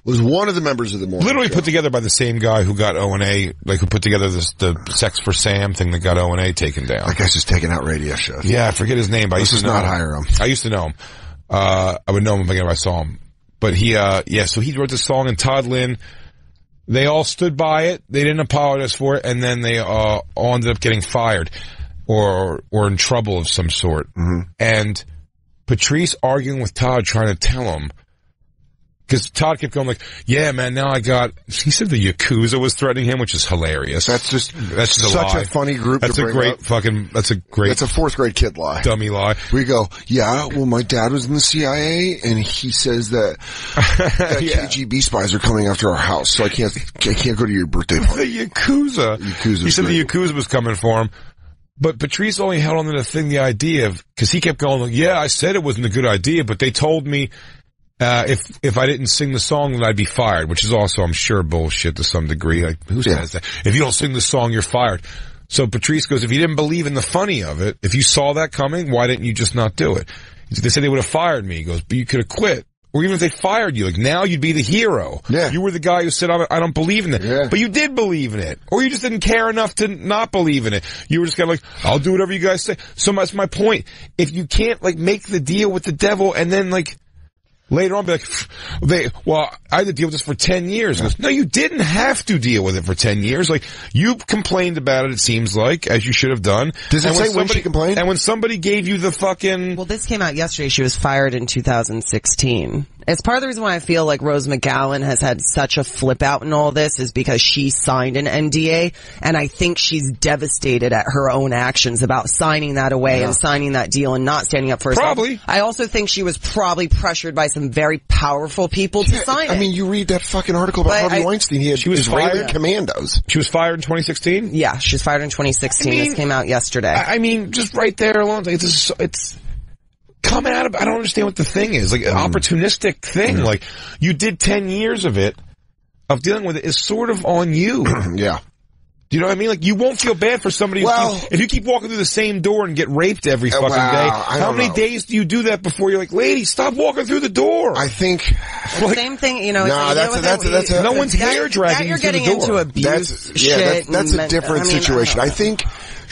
was one of the members of the morning literally show. Put together by the same guy who got O&A, like who put together the Sex for Sam thing that got O&A taken down. That guy's just taking out radio shows. Yeah, I forget his name, but I used to hire him. I used to know him. I would know him again if I saw him. But so he wrote this song and Todd Lynn, they all stood by it. They didn't apologize for it and then they all ended up getting fired or in trouble of some sort. Mm-hmm. And Patrice arguing with Todd trying to tell him, because Todd kept going like, yeah, man, now he said the Yakuza was threatening him, which is hilarious. That's just such a funny group that's to bring up. That's a fourth grade kid lie. Dummy lie. We go, yeah, well, my dad was in the CIA and he says that KGB spies are coming after our house, so I can't go to your birthday party. The Yakuza. He said the Yakuza was coming for him. But Patrice only held on to the idea of, because he kept going like, yeah, I said it wasn't a good idea, but they told me if I didn't sing the song, then I'd be fired, which is also, I'm sure, bullshit to some degree. Like, who says that? If you don't sing the song, you're fired. So Patrice goes, if you didn't believe in the funny of it, if you saw that coming, why didn't you just not do it? They said they would have fired me. He goes, but you could have quit. Or even if they fired you, like, now you'd be the hero. Yeah. You were the guy who said, I don't believe in it. Yeah. But you did believe in it. Or you just didn't care enough to not believe in it. You were just kind of like, I'll do whatever you guys say. So that's my point. If you can't, like, make the deal with the devil and then, like, later on be like, I had to deal with this for 10 years. Goes, no, you didn't have to deal with it for 10 years. Like, you complained about it seems like, as you should have done. Does it say when she complained? And when somebody gave you the fucking... Well, this came out yesterday. She was fired in 2016. It's part of the reason why I feel like Rose McGowan has had such a flip out in all this is because she signed an NDA, and I think she's devastated at her own actions about signing that away and signing that deal and not standing up for herself. Probably. I also think she was probably pressured by some very powerful people to sign it. I mean, you read that fucking article about Harvey Weinstein. He had Israeli commandos. She was fired in 2016? Yeah, she was fired in 2016. This came out yesterday. I mean, just right there alone, it's coming out of, I don't understand what the thing is. Like, an opportunistic thing. Like, you did 10 years of it, of dealing with it, is sort of on you. Yeah. Do you know what I mean? Like, you won't feel bad for somebody if you keep walking through the same door and get raped every fucking day. How many days do you do that before you're like, lady, stop walking through the door? I think... Like, same thing, you know. That's no one's hair dragging you through the door. You're getting into abuse shit. That's a different situation. I think...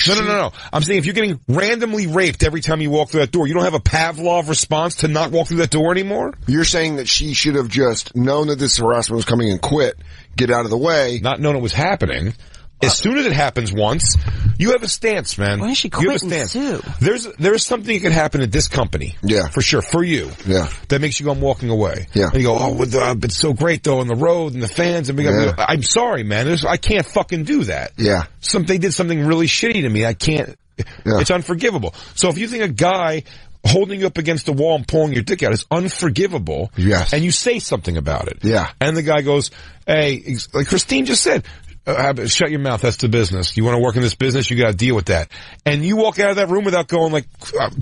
No. I'm saying if you're getting randomly raped every time you walk through that door, you don't have a Pavlov response to not walk through that door anymore? You're saying that she should have just known that this harassment was coming and quit, get out of the way. Not known it was happening. As soon as it happens once, you have a stance, man. Why don't she quit and sue? There's something that can happen at this company. Yeah. For sure. For you. Yeah. That makes you go, I'm walking away. Yeah. And you go, it's so great though on the road and the fans and I'm sorry, man. I can't fucking do that. Yeah. They did something really shitty to me. I can't. Yeah. It's unforgivable. So if you think a guy holding you up against the wall and pulling your dick out is unforgivable. Yes. And you say something about it. Yeah. And the guy goes, hey, like Christine just said, shut your mouth. That's the business. You want to work in this business, you got to deal with that. And you walk out of that room without going like,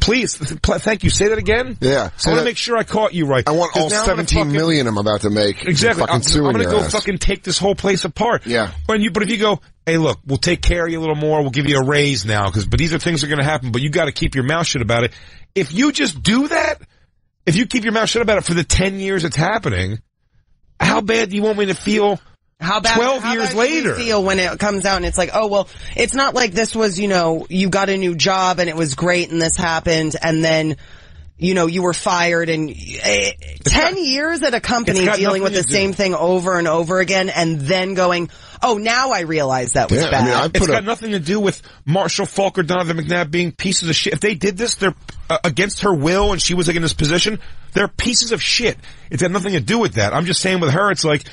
please, thank you. Say that again. Yeah. I want to make sure I caught you right. I want all 17 million I'm about to make. Exactly. I'm going to go ass. fucking take this whole place apart. Yeah. But if you go, hey, look, we'll take care of you a little more. We'll give you a raise now but these are things that are going to happen. But you got to keep your mouth shut about it. If you just do that, if you keep your mouth shut about it for the 10 years it's happening, how bad do you want me to feel? How bad, 12 years later. You feel when it comes out and it's like, oh, well, it's not like this was, you got a new job and it was great and this happened and then, you were fired and 10 years at a company dealing with the same thing over and over again and then going, oh, now I realize that was bad. It's got nothing to do with Marshall Falk or Donovan McNabb being pieces of shit. If they did this, they're against her will and she was like in this position, they're pieces of shit. It's got nothing to do with that. I'm just saying with her, it's like,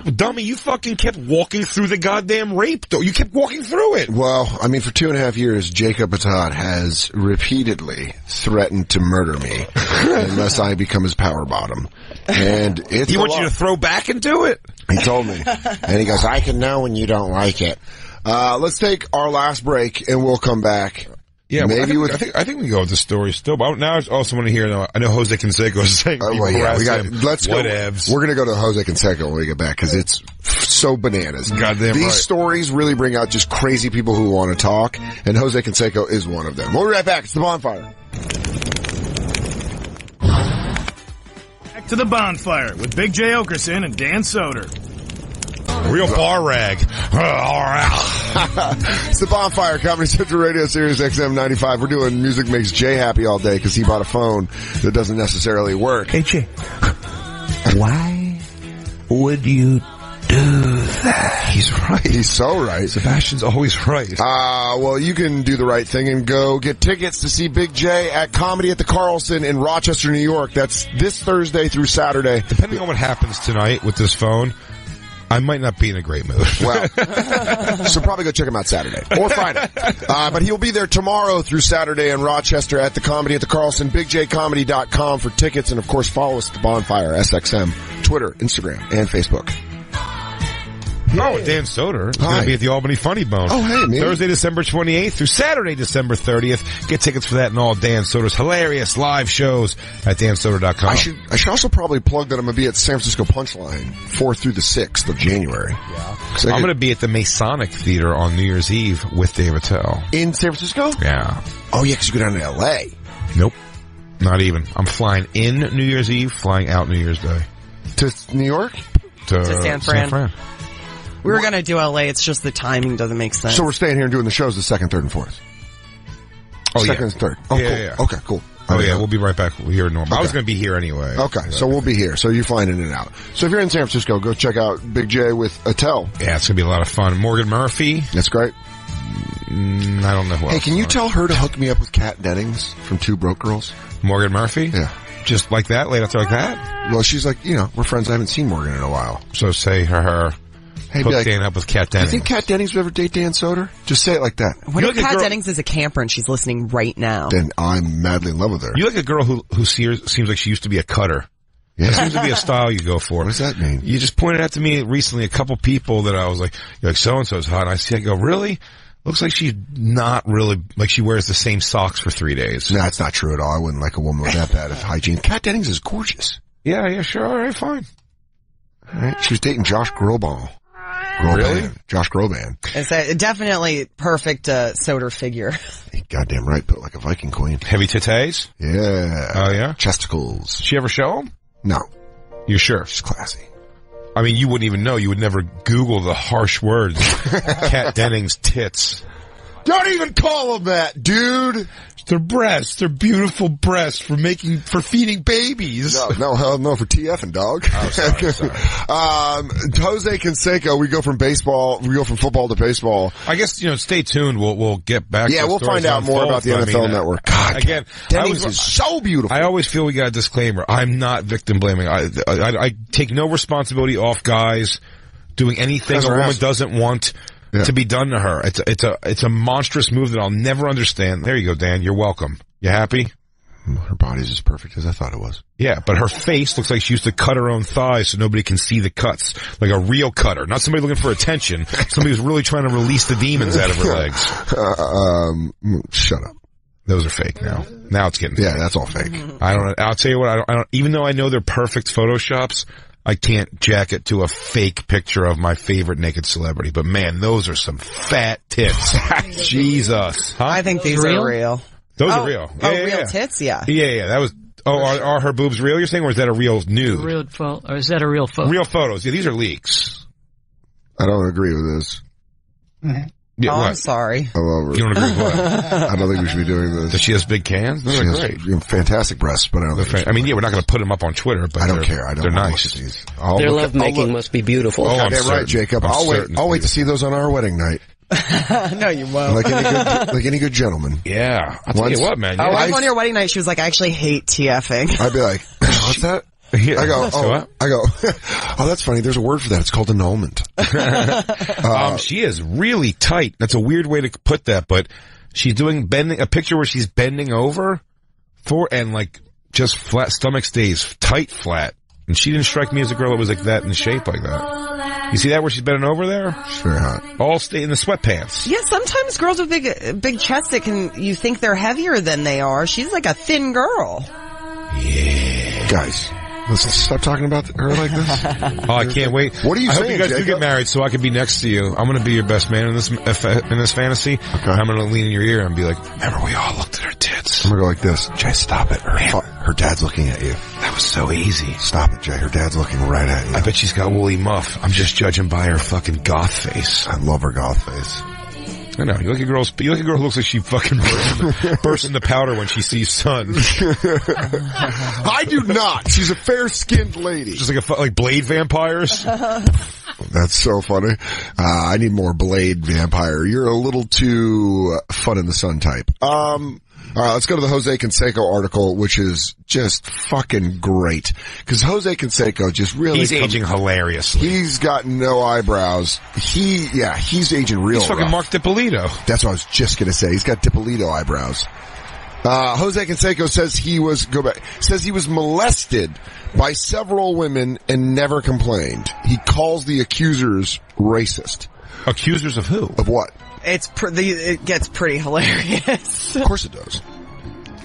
dummy, you fucking kept walking through the goddamn rape door. You kept walking through it. Well, I mean, for 2.5 years, Jacob Atad has repeatedly threatened to murder me unless I become his power bottom. And it's He wants you to throw back into it? He told me. And he goes, I can know when you don't like it. Let's take our last break and we'll come back. Yeah, maybe I think we go with the story still. But now I also want to hear. I know Jose Canseco is saying. Let's go. Whatevs. We're gonna go to Jose Canseco when we get back because it's so bananas. Goddamn These right. stories really bring out just crazy people who want to talk, and Jose Canseco is one of them. We'll be right back. It's the Bonfire. Back to the Bonfire with Big J. Oakerson and Dan Soder. Real bar rag. It's the Bonfire, Comedy Central Radio, Sirius XM 95. We're doing Music Makes Jay Happy all day because he bought a phone that doesn't necessarily work. Hey, Jay, why would you do that? He's right. He's so right. Sebastian's always right. Well, you can do the right thing and go get tickets to see Big J at Comedy at the Carlson in Rochester, New York. That's this Thursday through Saturday. Depending on what happens tonight with this phone, I might not be in a great mood. Well, so probably go check him out Saturday or Friday. But he'll be there tomorrow through Saturday in Rochester at the Comedy at the Carlson, bigjcomedy.com for tickets. And of course, follow us at the Bonfire, SXM, Twitter, Instagram, and Facebook. Oh, Dan Soder is going to be at the Albany Funny Bone. Oh, hey, man. Thursday, December 28th through Saturday, December 30th. Get tickets for that and all Dan Soder's hilarious live shows at dansoder.com. I should also probably plug that I'm going to be at San Francisco Punchline 4th through the 6th of January. Yeah. I'm going to be at the Masonic Theater on New Year's Eve with Dave Attell. In San Francisco? Yeah. Oh, yeah, because you go down to L.A. Nope. Not even. I'm flying in New Year's Eve, flying out New Year's Day. To New York? To San Fran. We were going to do LA, it's just the timing doesn't make sense. So we're staying here and doing the shows the 2nd, 3rd, and 4th. Oh, second and 3rd. Oh, yeah, cool. Okay, cool. Oh, yeah, we'll be right back here in normal. I was going to be here anyway. Okay, so we'll be here. So you're flying in and out. So if you're in San Francisco, go check out Big J with Attell. Yeah, it's going to be a lot of fun. Morgan Murphy. That's great. I don't know who else. Hey, can you tell her to hook me up with Kat Dennings from Two Broke Girls? Morgan Murphy? Yeah. Just like that? Laid out there like that? Well, she's like, we're friends. I haven't seen Morgan in a while. So say her. Hey, hook Dan up with Kat Dennings. You think Kat Dennings would ever date Dan Soder? Just say it like that. What if Kat Dennings is a camper and she's listening right now? Then I'm madly in love with her. You like a girl who seems like she used to be a cutter. Yeah. That seems to be a style you go for. What does that mean? You just pointed out to me recently a couple people that I was like, you're like, so-and-so's hot. And I go, really? Looks like she's not really, like she wears the same socks for 3 days. No, that's not true at all. I wouldn't like a woman with that bad of hygiene. Kat Dennings is gorgeous. Yeah, sure. All right, fine. All right. She was dating Josh Groban. Really? Josh Groban. It's a definitely perfect Soder figure. Goddamn right, built like a Viking queen. Heavy titties? Yeah. Oh, yeah? Chesticles. She ever show them? No. You sure? She's classy. I mean, you wouldn't even know. You would never Google the harsh words. Kat Dennings tits. Don't even call them that, dude. They're breasts. They're beautiful breasts for feeding babies. No, hell no, for TFing, dog. Oh, sorry. Jose Canseco, we go from football to baseball. I guess, stay tuned. We'll get back to we'll find out more about the NFL Network. God, again, Dennings is so beautiful. I always feel we got a disclaimer. I'm not victim blaming. I take no responsibility off guys doing anything a woman doesn't want to be done to her. It's a monstrous move that I'll never understand. There you go, Dan. You're welcome. You happy? Her body's as perfect as I thought it was. Yeah, but her face looks like she used to cut her own thighs so nobody can see the cuts. Like a real cutter. Not somebody looking for attention. Somebody who's really trying to release the demons out of her legs. Shut up. Those are fake now. Now it's getting fake. That's all fake. I'll tell you what, I don't, even though I know they're perfect Photoshops, I can't jack it to a fake picture of my favorite naked celebrity. But man, those are some fat tits. Jesus. Huh? I think these are real. Those are real. Real tits? Yeah. Yeah. That was, are her boobs real, you're saying, or is that a real nude? Or is that a real photo? Real photos. Yeah, these are leaks. I don't agree with this. Yeah, I'm sorry. I love her. You don't agree with what? I don't think we should be doing this. Does she has big cans? Those are great. Fantastic breasts, but I don't think we're not going to put them up on Twitter, but I don't care. I don't they're nice. Their lovemaking must be beautiful. Oh, they're right, Jacob. I'll wait to see those on our wedding night. No, you won't. Like any good gentleman. Yeah. I'll tell you what, man. Oh, on your wedding night, she was like, I actually hate TFing. I'd be like, what's that? Yeah. I go, oh, that's funny. There's a word for that. It's called annulment. She is really tight. That's a weird way to put that, but she's doing a picture where she's bending over and like just flat stomach stays tight flat. And she didn't strike me as a girl that was like that in shape like that. You see that where she's bending over there? She's very hot. All stay in the sweatpants. Yeah, sometimes girls with big chests you think they're heavier than they are. She's like a thin girl. Yeah. Guys. Let's stop talking about her like this. Oh, I can't wait. What are you saying, I hope you guys Jacob? do get married so I can be next to you. I'm going to be your best man in this fantasy. Okay. I'm going to lean in your ear and be like, remember we all looked at her tits. I'm going to go like this. Jay, stop it. Her dad's looking at you. That was so easy. Stop it, Jay. Her dad's looking right at you. I bet she's got woolly muff. I'm just judging by her fucking goth face. I love her goth face. I know. You look at a girl who looks like she fucking bursts into powder when she sees sun. I do not. She's a fair-skinned lady. Just like Blade vampires. That's so funny. I need more Blade vampire. You're a little too fun in the sun type. All right, let's go to the Jose Canseco article, which is just fucking great. Because Jose Canseco just really... He's aging hilariously. He's got no eyebrows. He's aging real He's fucking rough. Mark DiPolito. That's what I was just gonna say. He's got DiPolito eyebrows. Jose Canseco says he was molested by several women and never complained. He calls the accusers racist. Accusers of who? Of what? It gets pretty hilarious. Of course it does.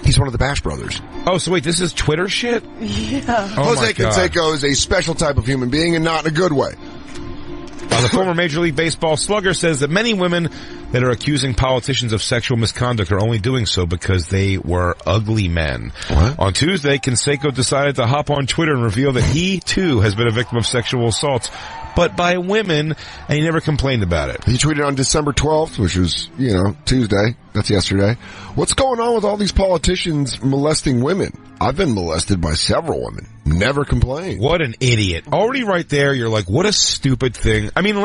He's one of the Bash Brothers. Oh, so wait, this is Twitter shit? Yeah. Oh Jose Canseco is a special type of human being and not in a good way. The former Major League Baseball slugger says that many women that are accusing politicians of sexual misconduct are only doing so because they were ugly men. What? On Tuesday, Canseco decided to hop on Twitter and reveal that he, too, has been a victim of sexual assaults, but by women, and he never complained about it. He tweeted on December 12th, which was, Tuesday. That's yesterday. What's going on with all these politicians molesting women? I've been molested by several women. Never complained. What an idiot. Already right there, you're like, what a stupid thing. I mean,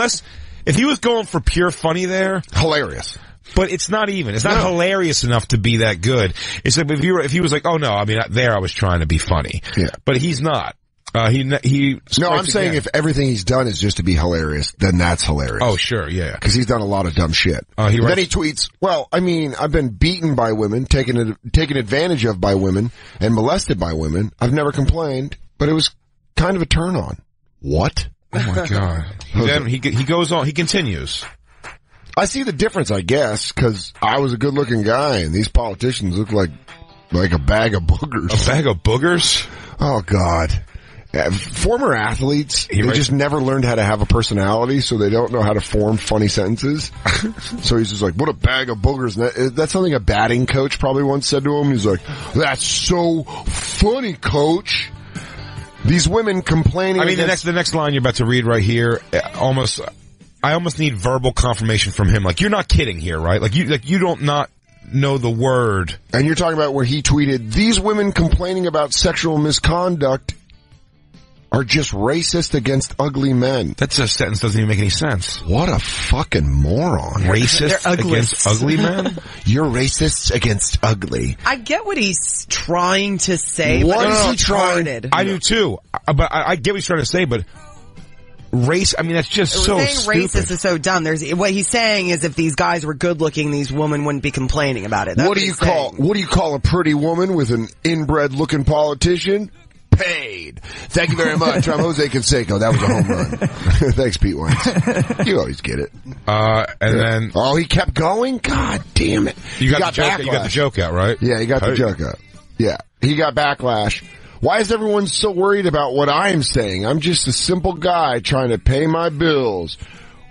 if he was going for pure funny there. Hilarious. But it's not even. It's not hilarious enough to be that good. It's like if he was like, oh no, I mean, there I was trying to be funny. Yeah. But he's not. No, I'm saying if everything he's done is just to be hilarious, then that's hilarious. Oh, sure, yeah. Because he's done a lot of dumb shit. Then he tweets, well, I mean, I've been beaten by women, taken advantage of by women, and molested by women. I've never complained, but it was kind of a turn on. What? Oh my God. Then he goes on, he continues. I see the difference, I guess, because I was a good looking guy, and these politicians look like a bag of boogers. A bag of boogers? Oh God. Former athletes, they just never learned how to have a personality, so they don't know how to form funny sentences. So he's just like, what a bag of boogers. And that's something a batting coach probably once said to him. He's like, that's so funny, coach. These women complaining. I mean, the next line you're about to read right here, I almost need verbal confirmation from him. Like, you're not kidding here, right? Like you don't not know the word. And you're talking about where he tweeted, these women complaining about sexual misconduct are just racist against ugly men. That sentence doesn't even make any sense. What a fucking moron. Racist against ugly men? You're racist against ugly. I get what he's trying to say, what but is it's he trying? retarded. I do too. But I get what he's trying to say, but race, I mean, that's just so stupid. Racist is so dumb. What he's saying is if these guys were good looking, these women wouldn't be complaining about it. What do you call a pretty woman with an inbred looking politician? Paid. Thank you very much. I'm Jose Canseco. That was a home run. Thanks, Pete Wentz. You always get it. Then... Oh, he kept going? God damn it. You got the joke out, right? Yeah, he got the joke out. Yeah. He got backlash. Why is everyone so worried about what I'm saying? I'm just a simple guy trying to pay my bills.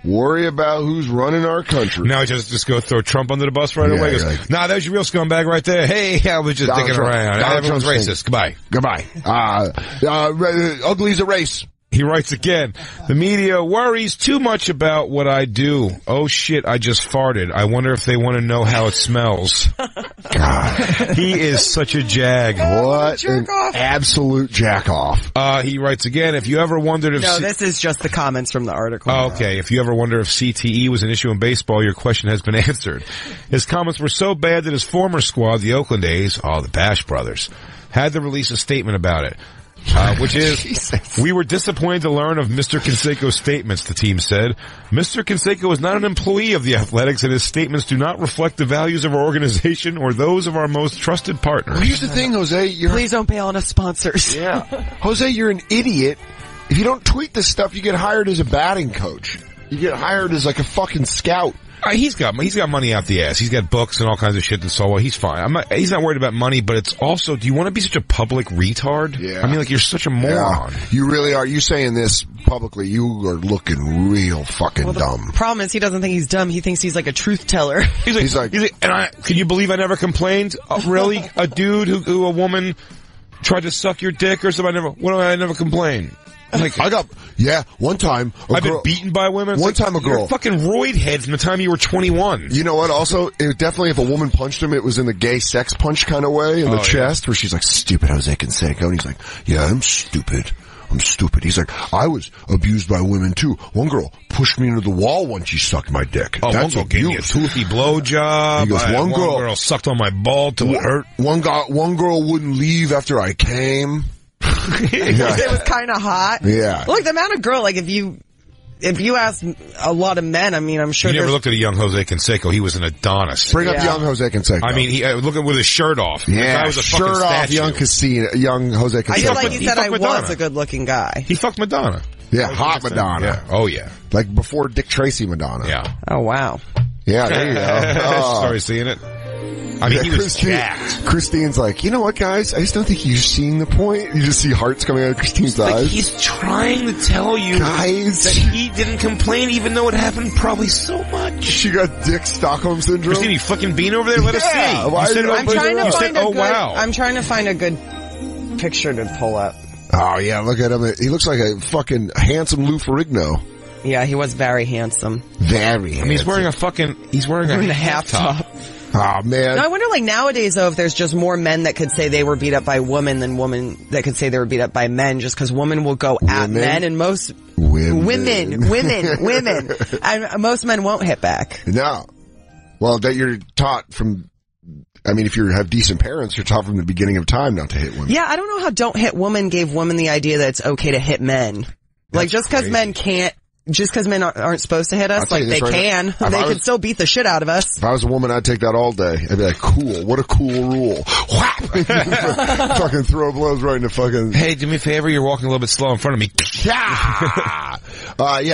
Worry about who's running our country. Now just go throw Trump under the bus right away. Goes, nah, that was your real scumbag right there. Hey, I was just dicking around. Everyone's racist. Goodbye. Ugly's a race. He writes again, the media worries too much about what I do. Oh shit, I just farted. I wonder if they want to know how it smells. God. He is such a jag. What an absolute jack off. He writes again, if you ever wondered if... No, this is just the comments from the article. Okay, if you ever wonder if CTE was an issue in baseball, your question has been answered. His comments were so bad that his former squad, the Oakland A's, the Bash Brothers, had to release a statement about it. Which is, we were disappointed to learn of Mr. Canseco's statements, the team said. Mr. Canseco is not an employee of the Athletics, and his statements do not reflect the values of our organization or those of our most trusted partners. Well, here's the thing, Jose. Please don't bail on us sponsors. Yeah. Jose, you're an idiot. If you don't tweet this stuff, you get hired as a batting coach. You get hired as like a fucking scout. He's got money out the ass. He's got books and all kinds of shit to sell. He's fine. He's not worried about money, but it's also, do you want to be such a public retard? Yeah. I mean, like, you're such a moron. Yeah, you really are. You saying this publicly, you are looking real fucking dumb. The problem is he doesn't think he's dumb. He thinks he's like a truth teller. He's like, can you believe I never complained? Really? A dude who a woman tried to suck your dick or something? I never complained. Like, one time I've been beaten by women. One time a girl. You're a fucking roid head from the time you were 21. You know what? Also, definitely if a woman punched him, it was in the gay sex punch kind of way in the chest, where she's like, stupid Jose Canseco. And he's like, yeah, I'm stupid. He's like, I was abused by women too. One girl pushed me into the wall when she sucked my dick. That's one girl gave me a toothy blowjob. He goes, one girl sucked on my ball till it hurt. One girl wouldn't leave after I came. It was kind of hot. Yeah. Look, the amount of girl, like if you if you ask a lot of men, I mean, I'm sure you never looked at a young Jose Canseco. He was an Adonis. Bring up young Jose Canseco. I mean, he looking with his shirt off. Yeah, the guy was a shirt fucking off, statue. young Jose Canseco. I feel like you said I Madonna. was a good-looking guy. He fucked Madonna. Yeah, hot Madonna. Yeah. Oh, yeah. Like before Dick Tracy Madonna. Yeah. Oh, wow. Yeah, there you go. Sorry, seeing it. I mean, he was jacked. Christine's like, you know what, guys? I just don't think you've seen the point. You just see hearts coming out of Christine's eyes. He's trying to tell you, guys, that he didn't complain, even though it happened probably so much. She got Dick Stockholm syndrome. Christine, you fucking being over there. Let us see. I'm trying to find a good picture to pull up. Oh yeah, look at him. He looks like a fucking handsome Lou Ferrigno. Yeah, he was very handsome. Very handsome. I mean, he's wearing a half top. Oh, man. No, I wonder, like, nowadays, though, if there's just more men that could say they were beat up by women than women that could say they were beat up by men, just because women will go at men, and most women, and most men won't hit back. No. Well, that you're taught from, I mean, if you have decent parents, you're taught from the beginning of time not to hit women. Yeah, I don't know how Don't Hit Women gave women the idea that it's okay to hit men. Like, just because men can't, just because men aren't supposed to hit us, like they can. They can still beat the shit out of us. If I was a woman, I'd take that all day. I'd be like, cool. What a cool rule. Whap! Fucking throw blows right into fucking... Hey, do me a favor. You're walking a little bit slow in front of me. Yeah,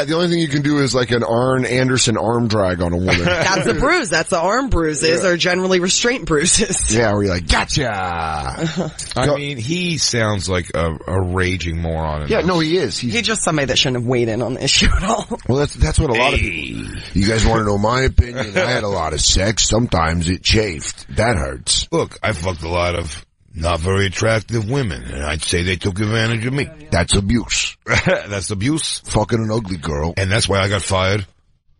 the only thing you can do is like an Arn Anderson arm drag on a woman. That's a bruise. That's the arm bruises, or generally restraint bruises. Yeah, where you're like, gotcha! I mean, he sounds like a raging moron. Yeah, no, he is. He's just somebody that shouldn't have weighed in on the issue at all. Well, that's what a lot of people... You guys want to know my opinion? I had a lot of sex. Sometimes it chafed. That hurts. Look, I fucked a lot of not very attractive women, and I'd say they took advantage of me. That's abuse. That's abuse. Fucking an ugly girl. And that's why I got fired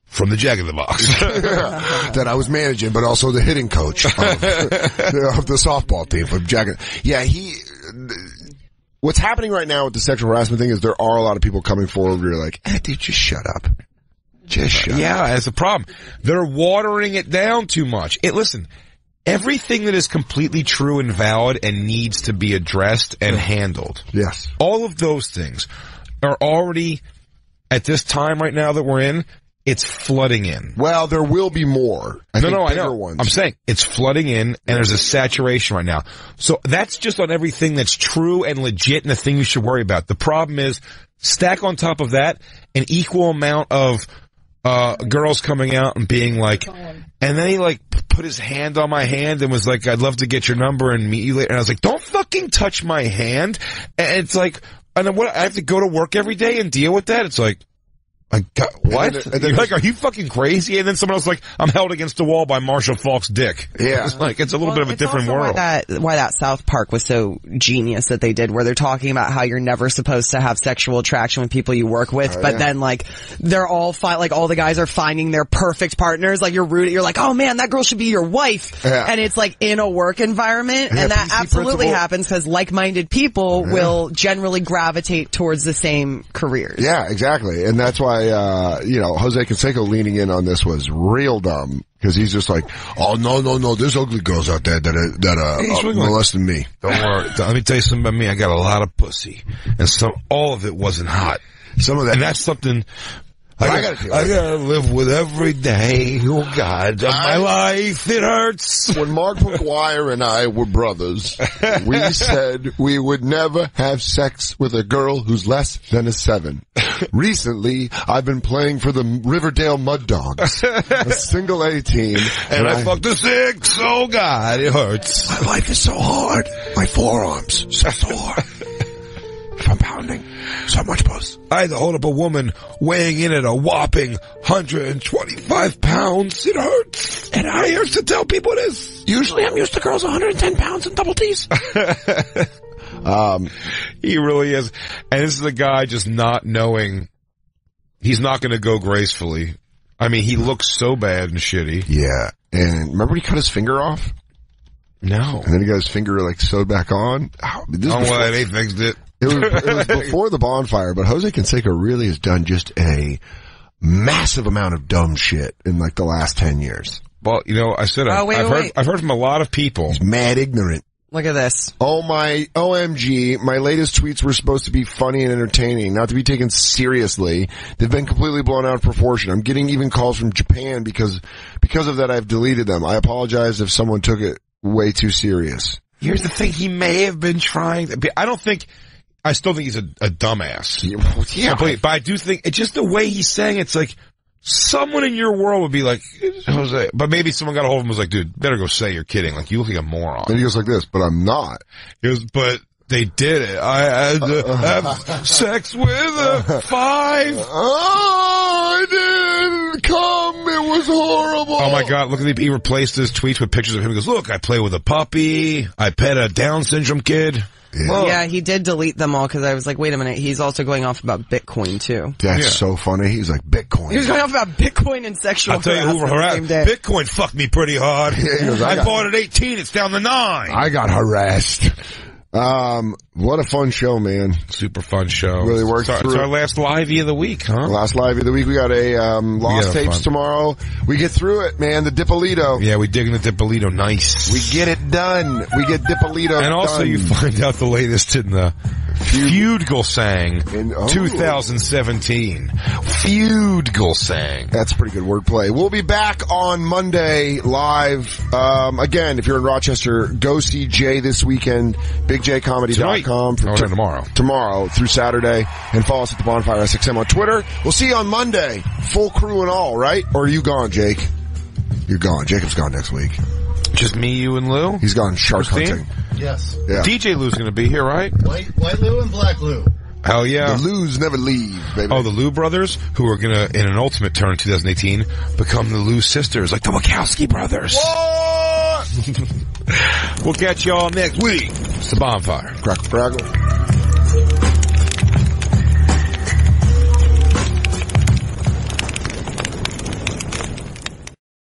from the Jack in the Box. That I was managing, but also the hitting coach of the softball team for Jack. Yeah, what's happening right now with the sexual harassment thing is there are a lot of people coming forward where you're like, dude, just shut up. Just shut up. Yeah, that's a problem. They're watering it down too much. Listen, everything that is completely true and valid and needs to be addressed and handled. Yes. All of those things are already, at this time right now that we're in, it's flooding in. Well, there will be more. I know. Ones. I'm saying it's flooding in, and there's a saturation right now. So that's just on everything that's true and legit and the thing you should worry about. The problem is, stack on top of that an equal amount of girls coming out and being like, and then he like put his hand on my hand and was like, I'd love to get your number and meet you later. And I was like, don't fucking touch my hand. And it's like, and then what? I have to go to work every day and deal with that. It's like, what? And then, like, are you fucking crazy? And then someone else like, I'm held against the wall by Marshall Falk's dick. Yeah. It's like, it's a little bit of a different world. Why that South Park was so genius that they did, where they're talking about how you're never supposed to have sexual attraction with people you work with, but then like, they're all like all the guys are finding their perfect partners, like you're like, oh man, that girl should be your wife. Yeah. And it's like in a work environment, and that absolutely happens because like-minded people will generally gravitate towards the same careers. Yeah, exactly. And that's why Jose Canseco leaning in on this was real dumb, because he's just like, oh no, there's ugly girls out there that are molesting me. Don't worry. Let me tell you something about me. I got a lot of pussy, and all of it wasn't hot. Some of that, and that's something I gotta live with every day. Oh God, of my life, it hurts. When Mark McGuire and I were brothers, we said we would never have sex with a girl who's less than a 7. Recently, I've been playing for the Riverdale Mud Dogs, a single A team, and I fucked a 6. Oh God, it hurts. My life is so hard. My forearms so sore from pounding so much puss. I had to hold up a woman weighing in at a whopping 125 pounds. It hurts. And I used to tell people this. Usually I'm used to girls 110 pounds and double T's. He really is. And this is a guy just not knowing he's not going to go gracefully. I mean, he looks so bad and shitty. Yeah. And remember he cut his finger off? No. And then he got his finger like sewed back on. Well, they fixed it. It was before the bonfire, but Jose Canseco really has done just a massive amount of dumb shit in like the last 10 years. Well, I said I've heard from a lot of people. He's mad ignorant. Look at this. Oh my, OMG, my latest tweets were supposed to be funny and entertaining, not to be taken seriously. They've been completely blown out of proportion. I'm getting even calls from Japan because of that I've deleted them. I apologize if someone took it way too serious. Here's the thing, he may have been trying to, I still think he's a dumbass. Yeah. But I do think, it's just the way he's saying it's like, someone in your world would be like, Jose, but maybe someone got a hold of him and was like, dude, better go say you're kidding. Like, you look like a moron. And he goes like this, but I'm not. He goes, but they did it. I had to have sex with a 5. Oh, I didn't come. It was horrible. Oh my God, look at he replaced his tweets with pictures of him. He goes, look, I play with a puppy. I pet a Down syndrome kid. Yeah, he did delete them all because I was like, wait a minute, he's also going off about Bitcoin too. That's so funny. He's like, Bitcoin. He was going off about Bitcoin and sexual harassment. I'll tell you who harassed. Bitcoin fucked me pretty hard. Yeah, he goes, I bought it at 18, it's down to 9. I got harassed. What a fun show, man. Super fun show. Really worked through. It's our last livey of the week, huh? Last livey of the week. We got a, Lost Tapes tomorrow. We get through it, man. The Dippolito. Yeah, we dig in the Dippolito. Nice. We get it done. We get Dippolito And also done. you find out the latest in the Feud Gulsang 2017. Feud Gulsang. That's pretty good wordplay. We'll be back on Monday live. Again, if you're in Rochester, go see Jay this weekend. BigJComedy.com. Tomorrow. Tomorrow through Saturday. And follow us at the Bonfire SXM on Twitter. We'll see you on Monday. Full crew and all, right? Or are you gone, Jake? You're gone. Jacob's gone next week. Just me, you, and Lou? He's gone shark hunting. Yes. Yeah. DJ Lou's gonna be here, right? White Lou and Black Lou. Hell yeah. The Lou's never leave, baby. Oh, the Lou brothers, who are gonna, in an ultimate turn in 2018, become the Lou sisters, like the Wachowski brothers. What? We'll catch y'all next week. It's the Bonfire. Crackle, crackle.